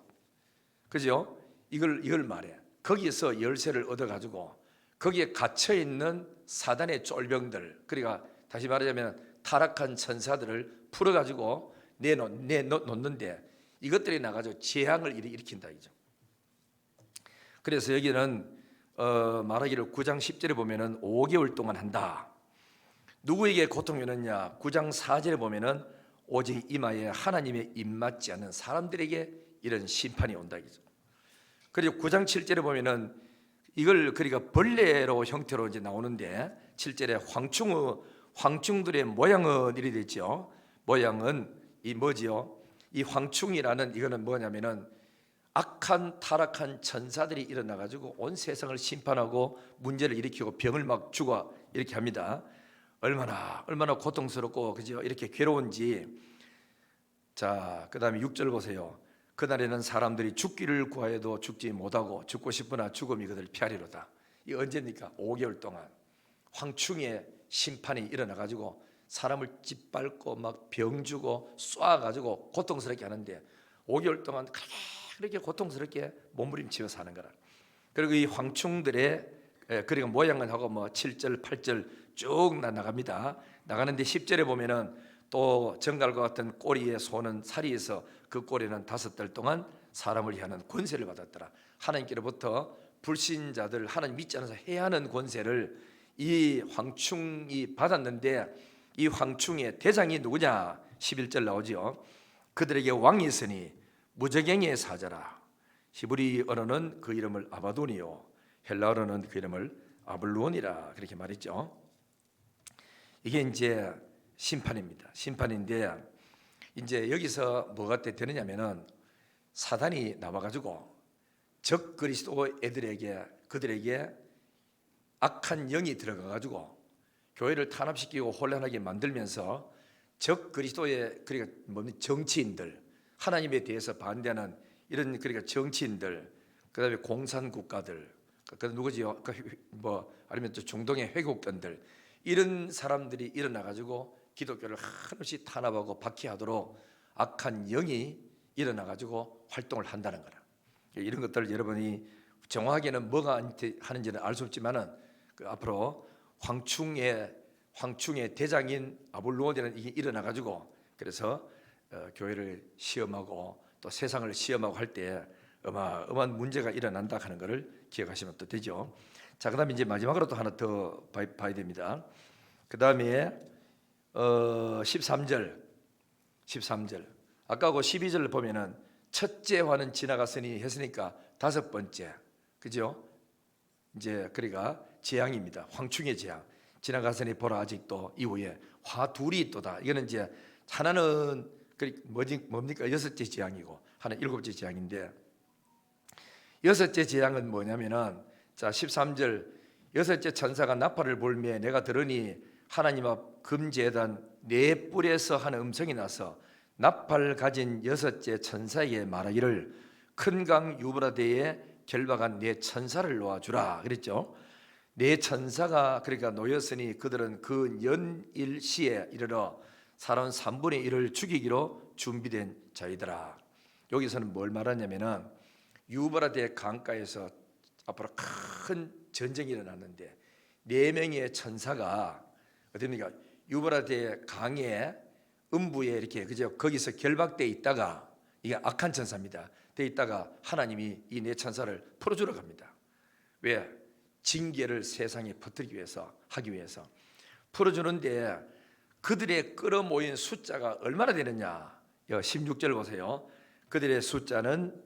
그죠? 이걸 말해. 거기에서 열쇠를 얻어가지고 거기에 갇혀있는 사단의 쫄병들, 그러니까 다시 말하자면 타락한 천사들을 풀어가지고 내놓는데 이것들이 나가지고 재앙을 일으킨다 이죠. 그래서 여기는 말하기를 9장 10절에 보면은 5개월 동안 한다. 누구에게 고통이 오느냐? 9장 4절에 보면은 오직 이마에 하나님의 입맞지 않는 사람들에게 이런 심판이 온다 이죠. 그리고 9장 7절에 보면은 이걸 그러니까 벌레로 형태로 이제 나오는데 7절에 황충들의 모양은 이리 됐죠. 모양은 이 뭐지요? 이 황충이라는 이거는 뭐냐면은 악한 타락한 천사들이 일어나 가지고 온 세상을 심판하고 문제를 일으키고 병을 막 죽어 이렇게 합니다. 얼마나 고통스럽고 그죠? 이렇게 괴로운지. 자, 그다음에 6절 보세요. 그날에는 사람들이 죽기를 구하여도 죽지 못하고 죽고 싶으나 죽음이 그들을 피하리로다. 이 언제입니까? 5개월 동안 황충의 심판이 일어나 가지고 사람을 짓밟고 막 병주고 쏴가지고 고통스럽게 하는데 5개월 동안 그렇게 고통스럽게 몸부림치며 사는 거라. 그리고 이 황충들의 그리고 모양은 하고 뭐 7절 8절 쭉 나갑니다. 나가는데 10절에 보면은 또 정갈과 같은 꼬리에 소는 살이에서 그 꼬리는 5달 동안 사람을 향하는 권세를 받았더라. 하나님께로부터 불신자들 하나님 믿지 않아서 해하는 권세를 이 황충이 받았는데 이 황충의 대장이 누구냐? 11절 나오죠. 그들에게 왕이 있으니 무저갱의 사자라. 히브리어로는 그 이름을 아바돈이요 헬라어로는 그 이름을 아블루온이라 그렇게 말했죠. 이게 이제 심판입니다. 심판인데 이제 여기서 뭐가 되느냐면은 사단이 나와가지고 적 그리스도 애들에게 그들에게 악한 영이 들어가가지고 교회를 탄압시키고 혼란하게 만들면서 적 그리스도의 그러니까 정치인들 하나님에 대해서 반대하는 이런 그러니까 정치인들 그다음에 공산국가들 그 누구지요? 뭐 아니면 또 중동의 회국권들 이런 사람들이 일어나 가지고 기독교를 한없이 탄압하고 박해하도록 악한 영이 일어나 가지고 활동을 한다는 거라. 이런 것들을 여러분이 정확하게는 뭐가 하는지는 알 수 없지만은 그 앞으로 황충의 대장인 아볼로온이라는 이게 일어나 가지고 그래서 교회를 시험하고 또 세상을 시험하고 할 때 어마어마한 문제가 일어난다 하는 것을 기억하시면 또 되죠. 자, 그다음에 이제 마지막으로 또 하나 더 봐야 됩니다. 그다음에 13절 아까 그 12절을 보면은 첫째 화는 지나갔으니 했으니까 5번째 그죠? 이제 그러니까 재앙입니다. 황충의 재앙 지나갔으니 보라 아직도 이후에 화 둘이 있도다. 이거는 이제 하나는 뭡니까? 6째 재앙이고 하나는 7째 재앙인데 6째 재앙은 뭐냐면은 자 13절 6째 천사가 나팔을 불매 내가 들으니 하나님 앞 금제단 네 뿔에서 한 음성이 나서 나팔 가진 6째 천사에게 말하기를 큰 강 유브라데에 결박한 네 천사를 놓아주라 그랬죠. 네 천사가 그러니까 놓였으니 그들은 그 연일시에 이르러 사람 3분의 1을 죽이기로 준비된 자이더라. 여기서는 뭘 말하냐면은 유브라데 강가에서 앞으로 큰 전쟁이 일어났는데 4명의 천사가 어디입니까? 유브라데 강의 음부에 이렇게 그죠? 거기서 결박돼 있다가 이게 악한 천사입니다. 돼 있다가 하나님이 이 4천사를 풀어주러 갑니다. 왜? 징계를 세상에 퍼뜨리기 위해서 하기 위해서 풀어주는데 그들의 끌어모인 숫자가 얼마나 되느냐? 16절 보세요. 그들의 숫자는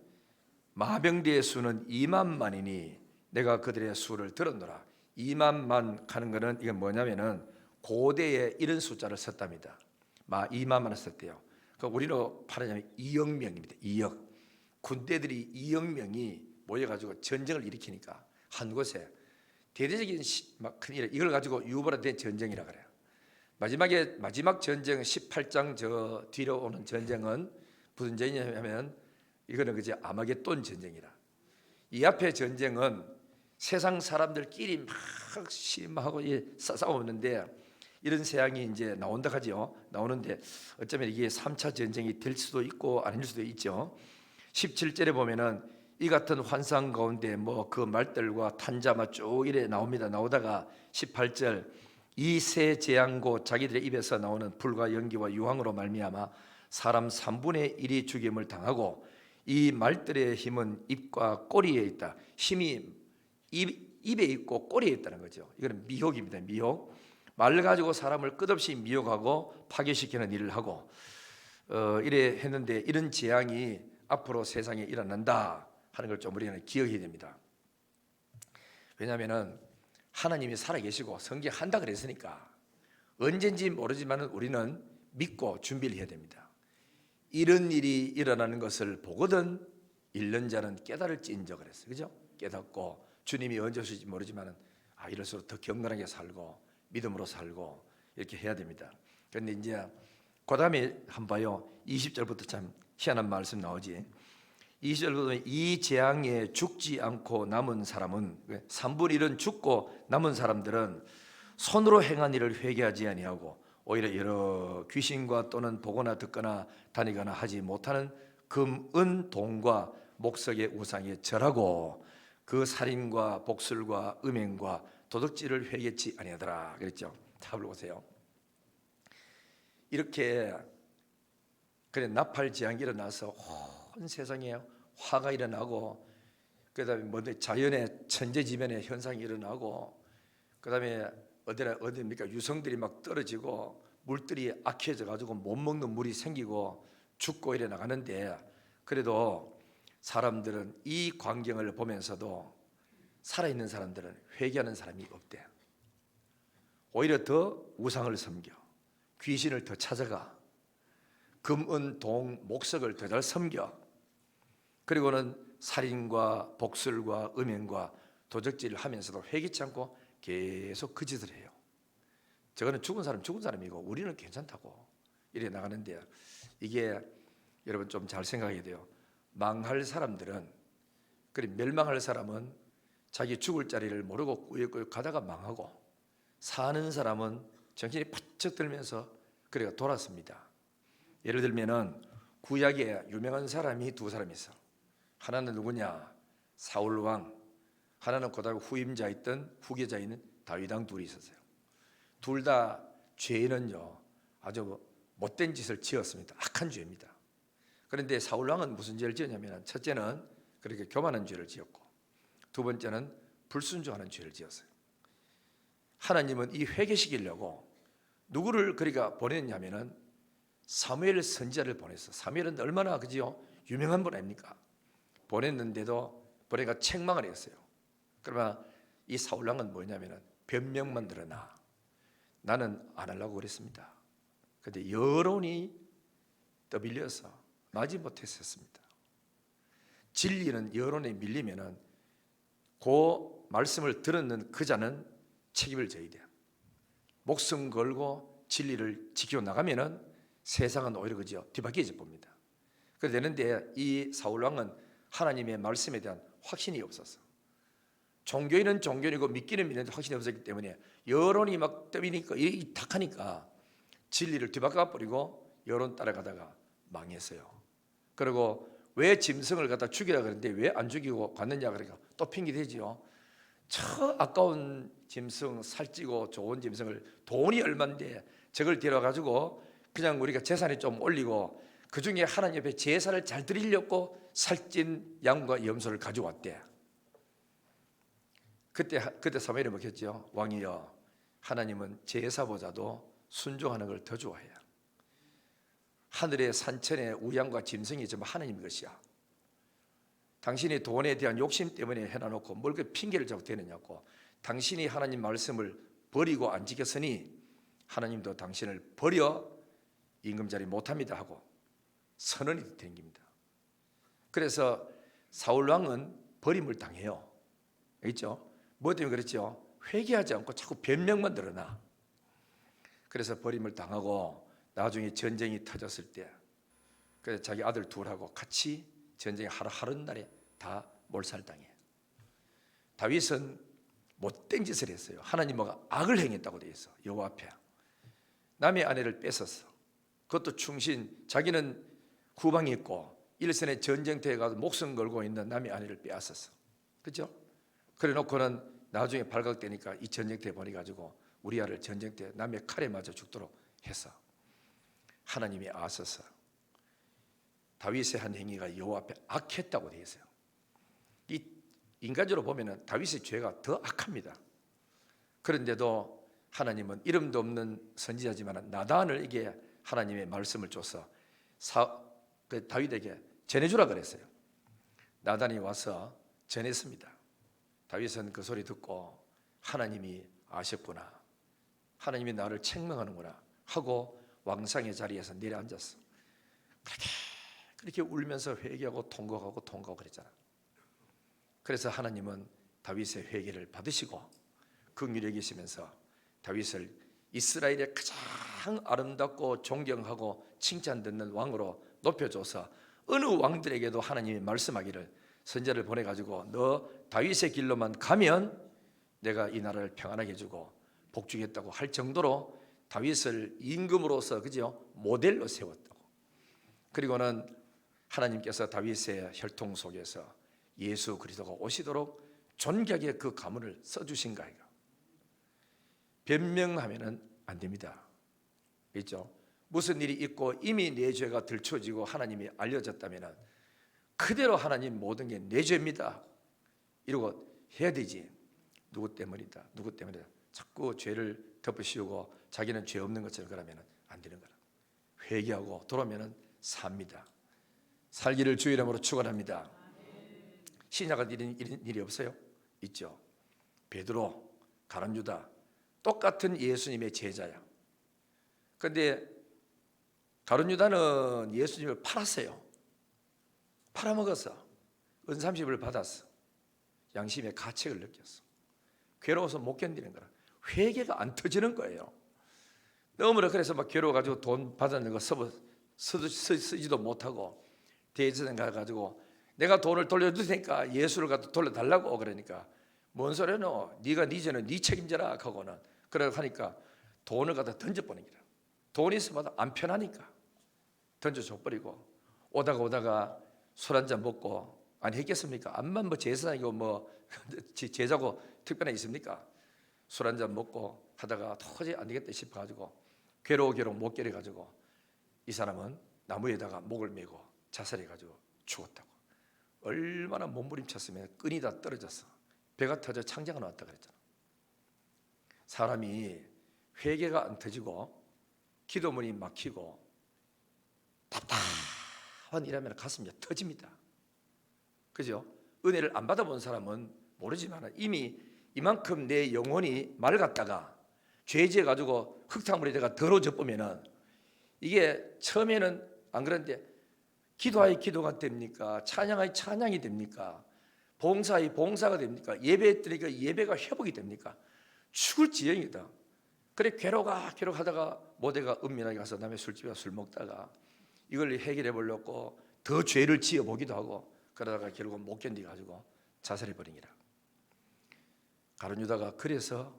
마병대의 수는 2만만이니 내가 그들의 수를 들었노라. 2만만 하는 것은 이건 뭐냐면은 고대에 이런 숫자를 썼답니다. 2만만을 썼대요. 그러니까 우리로 말하자면 2억 명입니다. 2억 군대들이 2억 명이 모여가지고 전쟁을 일으키니까 한 곳에 대대적인 큰 일 이걸 가지고 유보라된 전쟁이라 그래요. 마지막 전쟁 18장 저 뒤로 오는 전쟁은 무슨 전쟁이냐면 이거는 그저 아마겟돈 전쟁이라. 이 앞에 전쟁은 세상 사람들끼리 막 심하고 싸우는데 이런 세상이 이제 나온다 하죠. 나오는데 어쩌면 이게 3차 전쟁이 될 수도 있고 아닐 수도 있죠. 17절에 보면은 이 같은 환상 가운데 뭐 그 말들과 탄자마 쭉 이래 나옵니다. 나오다가 18절 이 세 재앙고 자기들의 입에서 나오는 불과 연기와 유황으로 말미암아 사람 3분의 1이 죽임을 당하고 이 말들의 힘은 입과 꼬리에 있다. 힘이 입에 있고 꼬리에 있다는 거죠. 이거는 미혹입니다. 미혹. 말 가지고 사람을 끝없이 미혹하고 파괴시키는 일을 하고 이래 했는데 이런 재앙이 앞으로 세상에 일어난다 하는 걸 좀 우리는 기억해야 됩니다. 왜냐하면 하나님이 살아계시고 성경한다 그랬으니까 언젠지 모르지만 우리는 믿고 준비를 해야 됩니다. 이런 일이 일어나는 것을 보거든 읽는 자는 깨달을지인저 그랬어요. 그죠? 깨닫고 주님이 언제 오실지 모르지만 이럴수록 더 경건하게 살고 믿음으로 살고 이렇게 해야 됩니다. 그런데 이제 그 다음에 한번 봐요. 20절부터 참 희한한 말씀 나오지. 20절 보면 이 재앙에 죽지 않고 남은 사람은 3분의 1은 죽고 남은 사람들은 손으로 행한 일을 회개하지 아니하고 오히려 여러 귀신과 또는 보거나 듣거나 다니거나 하지 못하는 금, 은, 동과 목석의 우상에 절하고 그 살인과 복술과 음행과 도둑질을 회개치 아니하더라 그랬죠. 자 보세요. 이렇게 그래 나팔 재앙이 일어나서 온 세상에 화가 일어나고 그다음에 뭐 자연의 천재지변의 현상이 일어나고 그다음에 어디입니까 유성들이 막 떨어지고 물들이 악해져 가지고 못 먹는 물이 생기고 죽고 이래 나가는데 그래도 사람들은 이 광경을 보면서도 살아있는 사람들은 회개하는 사람이 없대. 오히려 더 우상을 섬겨 귀신을 더 찾아가 금, 은, 동, 목석을 더 잘 섬겨 그리고는 살인과 복술과 음행과 도적질을 하면서도 회개치 않고 계속 그 짓을 해요. 저거는 죽은 사람이고 우리는 괜찮다고 이래 나가는데 이게 여러분 좀 잘 생각해야 돼요. 망할 사람들은 그래 멸망할 사람은 자기 죽을 자리를 모르고 꾸역꾸역 가다가 망하고 사는 사람은 정신이 바짝 들면서 그래가 돌았습니다. 예를 들면은 구약에 유명한 사람이 두 사람이 있어. 하나는 누구냐? 사울 왕. 하나는 그다음에 후임자였던 후계자인 다윗 왕 둘이 있었어요. 둘 다 죄는요 아주 못된 짓을 지었습니다. 악한 죄입니다. 그런데 사울 왕은 무슨 죄를 지었냐면 첫째는 그렇게 교만한 죄를 지었고 두 번째는 불순종하는 죄를 지었어요. 하나님은 이 회개시키려고 누구를 그러니까 보냈냐면은 사무엘 선지자를 보냈어. 사무엘은 얼마나 그지요? 유명한 분 아닙니까? 보냈는데도 보내가 책망을 했어요. 그러면 이 사울 왕은 뭐냐면은 변명만 드러나 나는 안 하려고 그랬습니다. 그런데 여론이 떠밀려서 마지 못했었습니다. 진리는 여론에 밀리면은 그 말씀을 들었는 그 자는 책임을 져야 돼요. 목숨 걸고 진리를 지켜 나가면은 세상은 오히려 그죠 뒤바뀌어져 봅니다. 그래 되는데 이 사울 왕은 하나님의 말씀에 대한 확신이 없었어. 종교인은 종교인이고 믿기는 믿는데 확신이 없었기 때문에 여론이 막 떠미니까 이 탁하니까 진리를 뒤바꿔 버리고 여론 따라가다가 망했어요. 그리고 왜 짐승을 갖다 죽이라 그러는데 왜 안 죽이고 갔느냐 그러니까 또 핑계 대지요. 저 아까운 짐승 살찌고 좋은 짐승을 돈이 얼만데 저걸 데려가지고 그냥 우리가 제사에 좀 올리고 그 중에 하나님 앞에 제사를 잘 드리려고 살찐 양과 염소를 가져왔대. 그때 사무엘이 먹혔죠. 왕이여 하나님은 제사보다도 순종하는 걸 더 좋아해요. 하늘의 산천의 우양과 짐승이 전부 하나님 것이야. 당신이 돈에 대한 욕심 때문에 해놔놓고 뭘 그 핑계를 잡고 되느냐고. 당신이 하나님 말씀을 버리고 안 지켰으니 하나님도 당신을 버려 임금자리 못합니다 하고 선언이 된 겁니다. 그래서 사울 왕은 버림을 당해요. 알겠죠? 뭐 때문에 그랬죠? 회개하지 않고 자꾸 변명만 드러나. 그래서 버림을 당하고 나중에 전쟁이 터졌을 때 그래서 자기 아들 둘하고 같이 전쟁에 하루 날에 다 몰살당해. 다윗은 못된 짓을 했어요. 하나님과 악을 행했다고 되어 있어. 여호와 앞에 남의 아내를 뺏었어. 그것도 충신. 자기는 후방이 있고 일선에 전쟁터에 가서 목숨 걸고 있는 남의 아내를 빼앗았어. 그렇죠? 그래 놓고는 나중에 발각되니까 이 전쟁터에 보내가지고 우리아를 전쟁터에 남의 칼에 맞아 죽도록 해서 하나님이 아셔서 다윗의 한 행위가 여호와 앞에 악했다고 되어 있어요. 이 인간적으로 보면은 다윗의 죄가 더 악합니다. 그런데도 하나님은 이름도 없는 선지자지만 나단을 하나님의 말씀을 줘서 다윗에게 전해주라 그랬어요. 나단이 와서 전했습니다. 다윗은 그 소리 듣고 하나님이 아셨구나, 하나님이 나를 책망하는구나 하고 왕상의 자리에서 내려앉았어. 그렇게 울면서 회개하고 통곡하고 그랬잖아. 그래서 하나님은 다윗의 회개를 받으시고 긍휼히 여기시면서 다윗을 이스라엘의 가장 아름답고 존경하고 칭찬 듣는 왕으로 높여줘서 어느 왕들에게도 하나님이 말씀하기를, 선지자를 보내가지고 너 다윗의 길로만 가면 내가 이 나라를 평안하게 해주고 복주겠다고 할 정도로 다윗을 임금으로서 그죠? 모델로 세웠다고. 그리고는 하나님께서 다윗의 혈통 속에서 예수 그리스도가 오시도록 존귀하게 그 가문을 써주신 거예요. 변명하면은 안 됩니다. 그렇죠? 무슨 일이 있고 이미 내 죄가 들춰지고 하나님이 알려졌다면은 그대로 하나님 모든 게 내 죄입니다 이러고 해야 되지. 누구 때문이다, 누구 때문이다 자꾸 죄를 덮으시고 자기는 죄 없는 것처럼 그러면 안 되는 거라. 회개하고 돌아오면 삽니다. 살기를 주의 이름으로 축원합니다. 신약은 이런 일이 없어요? 있죠. 베드로, 가룟 유다 똑같은 예수님의 제자야. 그런데 가룟 유다는 예수님을 팔았어요. 팔아먹었어. 은삼십을 받았어. 양심의 가책을 느꼈어. 괴로워서 못 견디는 거라. 회개가 안 터지는 거예요. 너무나 그래서 막 괴로워가지고 돈 받았는 거 쓰지도 못하고 대제사장 가가지고 내가 돈을 돌려줄 테니까 예수를 갖다 돌려달라고. 그러니까 뭔 소리노, 네가 네 죄는 네 책임져라 하고는 그러고 하니까 돈을 갖다 던져버리는 거라. 돈이 있으면 안 편하니까 던져줘버리고 오다가 술 한잔 먹고 안 했겠습니까? 암만 뭐 제사장이고 뭐 제자고 특별한 게 있습니까? 술 한잔 먹고 하다가 도저히 안 되겠다 싶어가지고 괴로워 못 견뎌가지고 이 사람은 나무에다가 목을 메고 자살해가지고 죽었다고. 얼마나 몸부림쳤으면 끈이 다 떨어졌어. 배가 터져 창자가 나왔다 그랬잖아. 사람이 회개가 안 터지고 기도문이 막히고 답답한 일하면 가슴이 터집니다. 그죠? 은혜를 안 받아본 사람은 모르지만 이미 이만큼 내 영혼이 맑았다가 죄지어 가지고 흙탕물에 내가 더러워져 보면은 이게 처음에는 안 그런데 기도하여 기도가 됩니까? 찬양하여 찬양이 됩니까? 봉사하여 봉사가 됩니까? 예배드리니까 예배가 회복이 됩니까? 죽을 지경이다. 그래 괴로워하다가 모대가 은밀하게 가서 남의 술집에 술 먹다가 이걸 해결해 보려고 더 죄를 지어 보기도 하고 그러다가 결국 못 견디 가지고 자살해 버리니라. 가룟 유다가 그래서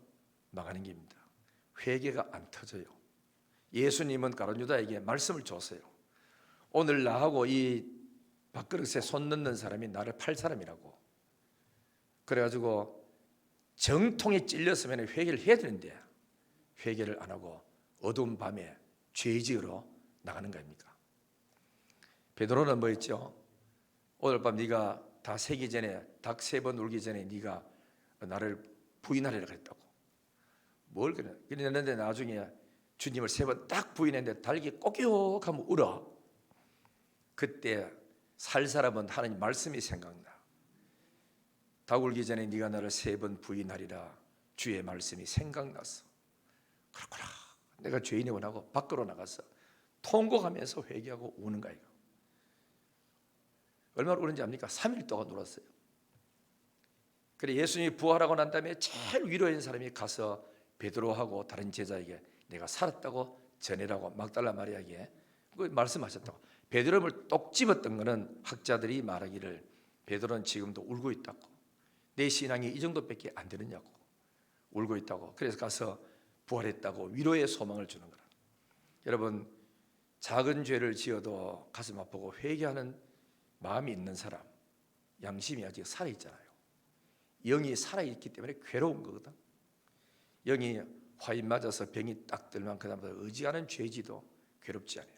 망하는 겁니다. 회개가 안 터져요. 예수님은 가룟 유다에게 말씀을 줬어요. 오늘 나하고 이 밥그릇에 손 넣는 사람이 나를 팔 사람이라고. 그래가지고 정통에 찔렸으면 회개를 해야 되는데 회개를 안 하고 어두운 밤에 죄지으러 나가는 거 아닙니까? 베드로는 뭐 했죠? 오늘 밤 네가 다 새기 전에 닭 3번 울기 전에 네가 나를 부인하리라 그랬다고. 뭘 그랬는데 나중에 주님을 3번 딱 부인했는데 달기 꼬끼옥하면 울어. 그때 살 사람은 하나님 말씀이 생각나. 닭 울기 전에 네가 나를 3번 부인하리라. 주의 말씀이 생각났어. 그렇구나. 내가 죄인이구나 하고 밖으로 나가서 통곡하면서 회개하고 우는 거예요. 얼마나 우는지 압니까? 3일 동안 울었어요. 그래 예수님이 부활하고 난 다음에 제일 위로인 사람이 가서 베드로하고 다른 제자에게 내가 살았다고 전해라고 막달라 마리아에게 말씀하셨다고. 베드로를 똑 집었던 것은 학자들이 말하기를 베드로는 지금도 울고 있다고. 내 신앙이 이 정도밖에 안 되느냐고 울고 있다고. 그래서 가서 부활했다고 위로의 소망을 주는 거라. 여러분 작은 죄를 지어도 가슴 아프고 회개하는 마음이 있는 사람, 양심이 아직 살아있잖아요. 영이 살아있기 때문에 괴로운 거거든. 영이 화인 맞아서 병이 딱 들면 그 다음부터 의지하는 죄지도 괴롭지 않아요.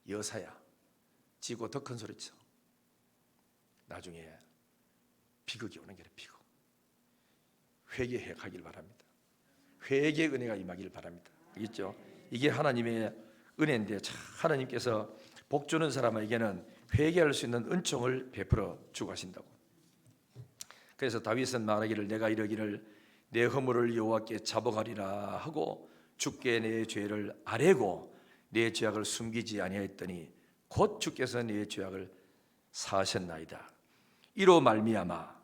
여사야 지고 더 큰 소리 쳐. 나중에 비극이 오는 게 비극. 회개해 가길 바랍니다. 회개 은혜가 임하길 바랍니다. 알겠죠? 이게 하나님의 은혜인데, 하나님께서 복 주는 사람에게는 회개할 수 있는 은총을 베풀어 주고 하신다고. 그래서 다윗은 말하기를 내가 이러기를 내 허물을 여호와께 잡아가리라 하고 주께 내 죄를 아뢰고 내 죄악을 숨기지 아니하였더니 곧 주께서 내 죄악을 사하셨나이다. 이로 말미암아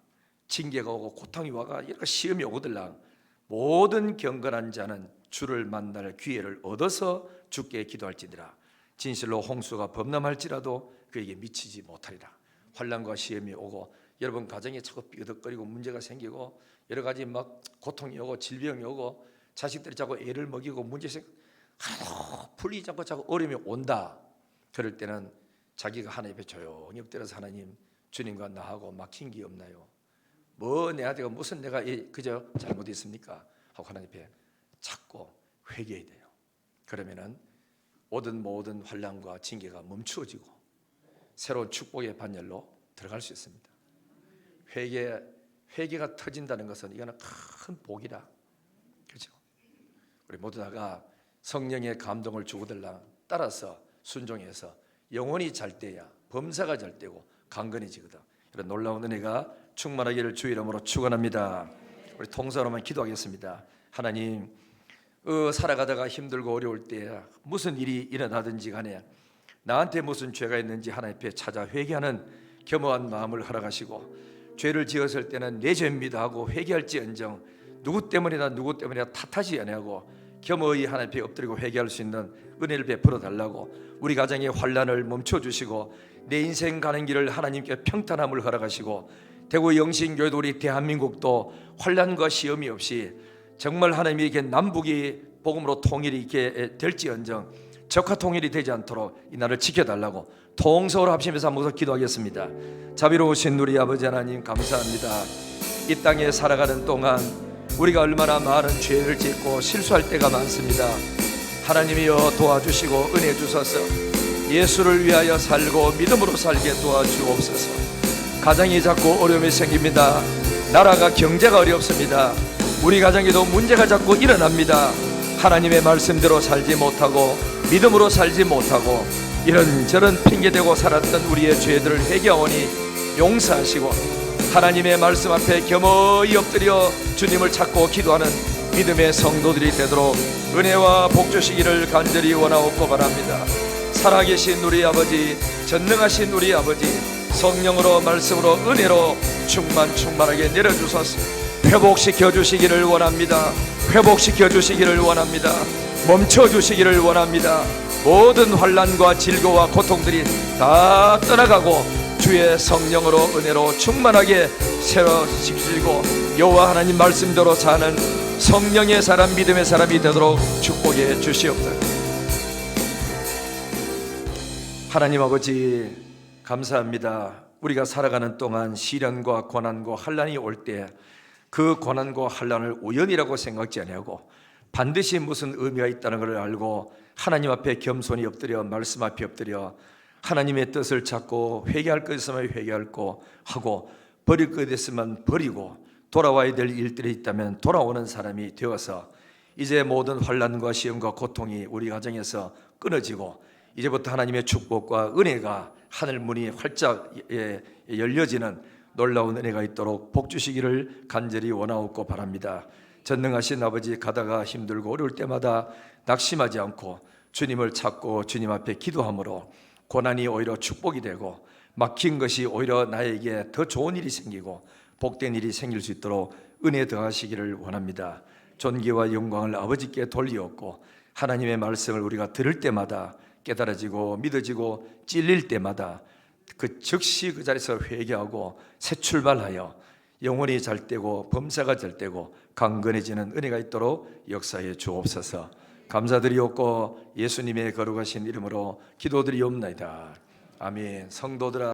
징계가 오고 고통이 와가 이렇게 시험이 오거들랑 모든 경건한 자는 주를 만날 기회를 얻어서 주께 기도할지니라. 진실로 홍수가 범람할지라도 그에게 미치지 못하리라. 환난과 시험이 오고 여러분 가정에 자꾸 삐그덕거리고 문제가 생기고 여러 가지 막 고통이 오고 질병이 오고 자식들이 자꾸 애를 먹이고 문제생 하나도 풀리지 않고 자꾸 어려움이 온다. 그럴 때는 자기가 하나님 앞에 조용히 엎드려서 하나님, 주님과 나하고 막힌 게 없나요? 뭐 내가 무슨 내가 그저 잘못했습니까? 하고 하나님 앞에 찾고 회개해야 돼요. 그러면은 오든 모든 환난과 징계가 멈추어지고 새로운 축복의 반열로 들어갈 수 있습니다. 회개가 터진다는 것은 이거는 큰 복이라. 그렇죠? 우리 모두 다가 성령의 감동을 주고들라 따라서 순종해서 영혼이 잘 때야 범사가 잘 되고 강건해지거든. 이런 놀라운 은혜가 충만하기를 주 이름으로 축원합니다. 우리 통사로만 기도하겠습니다. 하나님, 살아가다가 힘들고 어려울 때 무슨 일이 일어나든지 간에 나한테 무슨 죄가 있는지 하나님 앞에 찾아 회개하는 겸허한 마음을 허락하시고, 죄를 지었을 때는 내 죄입니다 하고 회개할지언정 누구 때문이다 탓하지 아니하고 겸허히 하나님 앞에 엎드리고 회개할 수 있는 은혜를 베풀어 달라고, 우리 가정의 환난을 멈춰주시고 내 인생 가는 길을 하나님께 평탄함을 허락하시고, 대구 영신교회도 우리 대한민국도 환난과 시험이 없이 정말 하나님에게 남북이 복음으로 통일이 있게 될지언정 적화 통일이 되지 않도록 이 나라를 지켜달라고 통성으로 합심해서 한번 기도하겠습니다. 자비로우신 우리 아버지 하나님, 감사합니다. 이 땅에 살아가는 동안 우리가 얼마나 많은 죄를 짓고 실수할 때가 많습니다. 하나님이여 도와주시고 은혜 주소서. 예수를 위하여 살고 믿음으로 살게 도와주옵소서. 가정이 자꾸 어려움이 생깁니다. 나라가 경제가 어렵습니다. 우리 가정에도 문제가 자꾸 일어납니다. 하나님의 말씀대로 살지 못하고 믿음으로 살지 못하고 이런저런 핑계대고 살았던 우리의 죄들을 회개하오니 용서하시고, 하나님의 말씀 앞에 겸허히 엎드려 주님을 찾고 기도하는 믿음의 성도들이 되도록 은혜와 복 주시기를 간절히 원하옵고 바랍니다. 살아계신 우리 아버지, 전능하신 우리 아버지, 성령으로 말씀으로 은혜로 충만하게 내려주소서. 회복시켜 주시기를 원합니다. 회복시켜 주시기를 원합니다. 멈춰 주시기를 원합니다. 모든 환난과 질고와 고통들이 다 떠나가고 주의 성령으로 은혜로 충만하게 세워지시고 여호와 하나님 말씀대로 사는 성령의 사람, 믿음의 사람이 되도록 축복해 주시옵소서. 하나님 아버지, 감사합니다. 우리가 살아가는 동안 시련과 고난과 환난이 올 때 그 고난과 환난을 우연이라고 생각지 아니하고 반드시 무슨 의미가 있다는 것을 알고 하나님 앞에 겸손히 엎드려 말씀 앞에 엎드려 하나님의 뜻을 찾고 회개할 것 있으면 회개하고 하고 버릴 것 있으면 버리고 돌아와야 될 일들이 있다면 돌아오는 사람이 되어서 이제 모든 환난과 시험과 고통이 우리 가정에서 끊어지고 이제부터 하나님의 축복과 은혜가 하늘 문이 활짝 열려지는 놀라운 은혜가 있도록 복 주시기를 간절히 원하옵고 바랍니다. 전능하신 아버지, 가다가 힘들고 어려울 때마다 낙심하지 않고 주님을 찾고 주님 앞에 기도함으로 고난이 오히려 축복이 되고 막힌 것이 오히려 나에게 더 좋은 일이 생기고 복된 일이 생길 수 있도록 은혜 더하시기를 원합니다. 존귀와 영광을 아버지께 돌리옵고 하나님의 말씀을 우리가 들을 때마다 깨달아지고 믿어지고 찔릴 때마다 그 즉시 그 자리에서 회개하고 새 출발하여 영혼이 잘 되고 범사가 잘 되고 강건해지는 은혜가 있도록 역사해 주옵소서. 감사드리옵고 예수님의 거룩하신 이름으로 기도드리옵나이다. 아멘. 성도들아,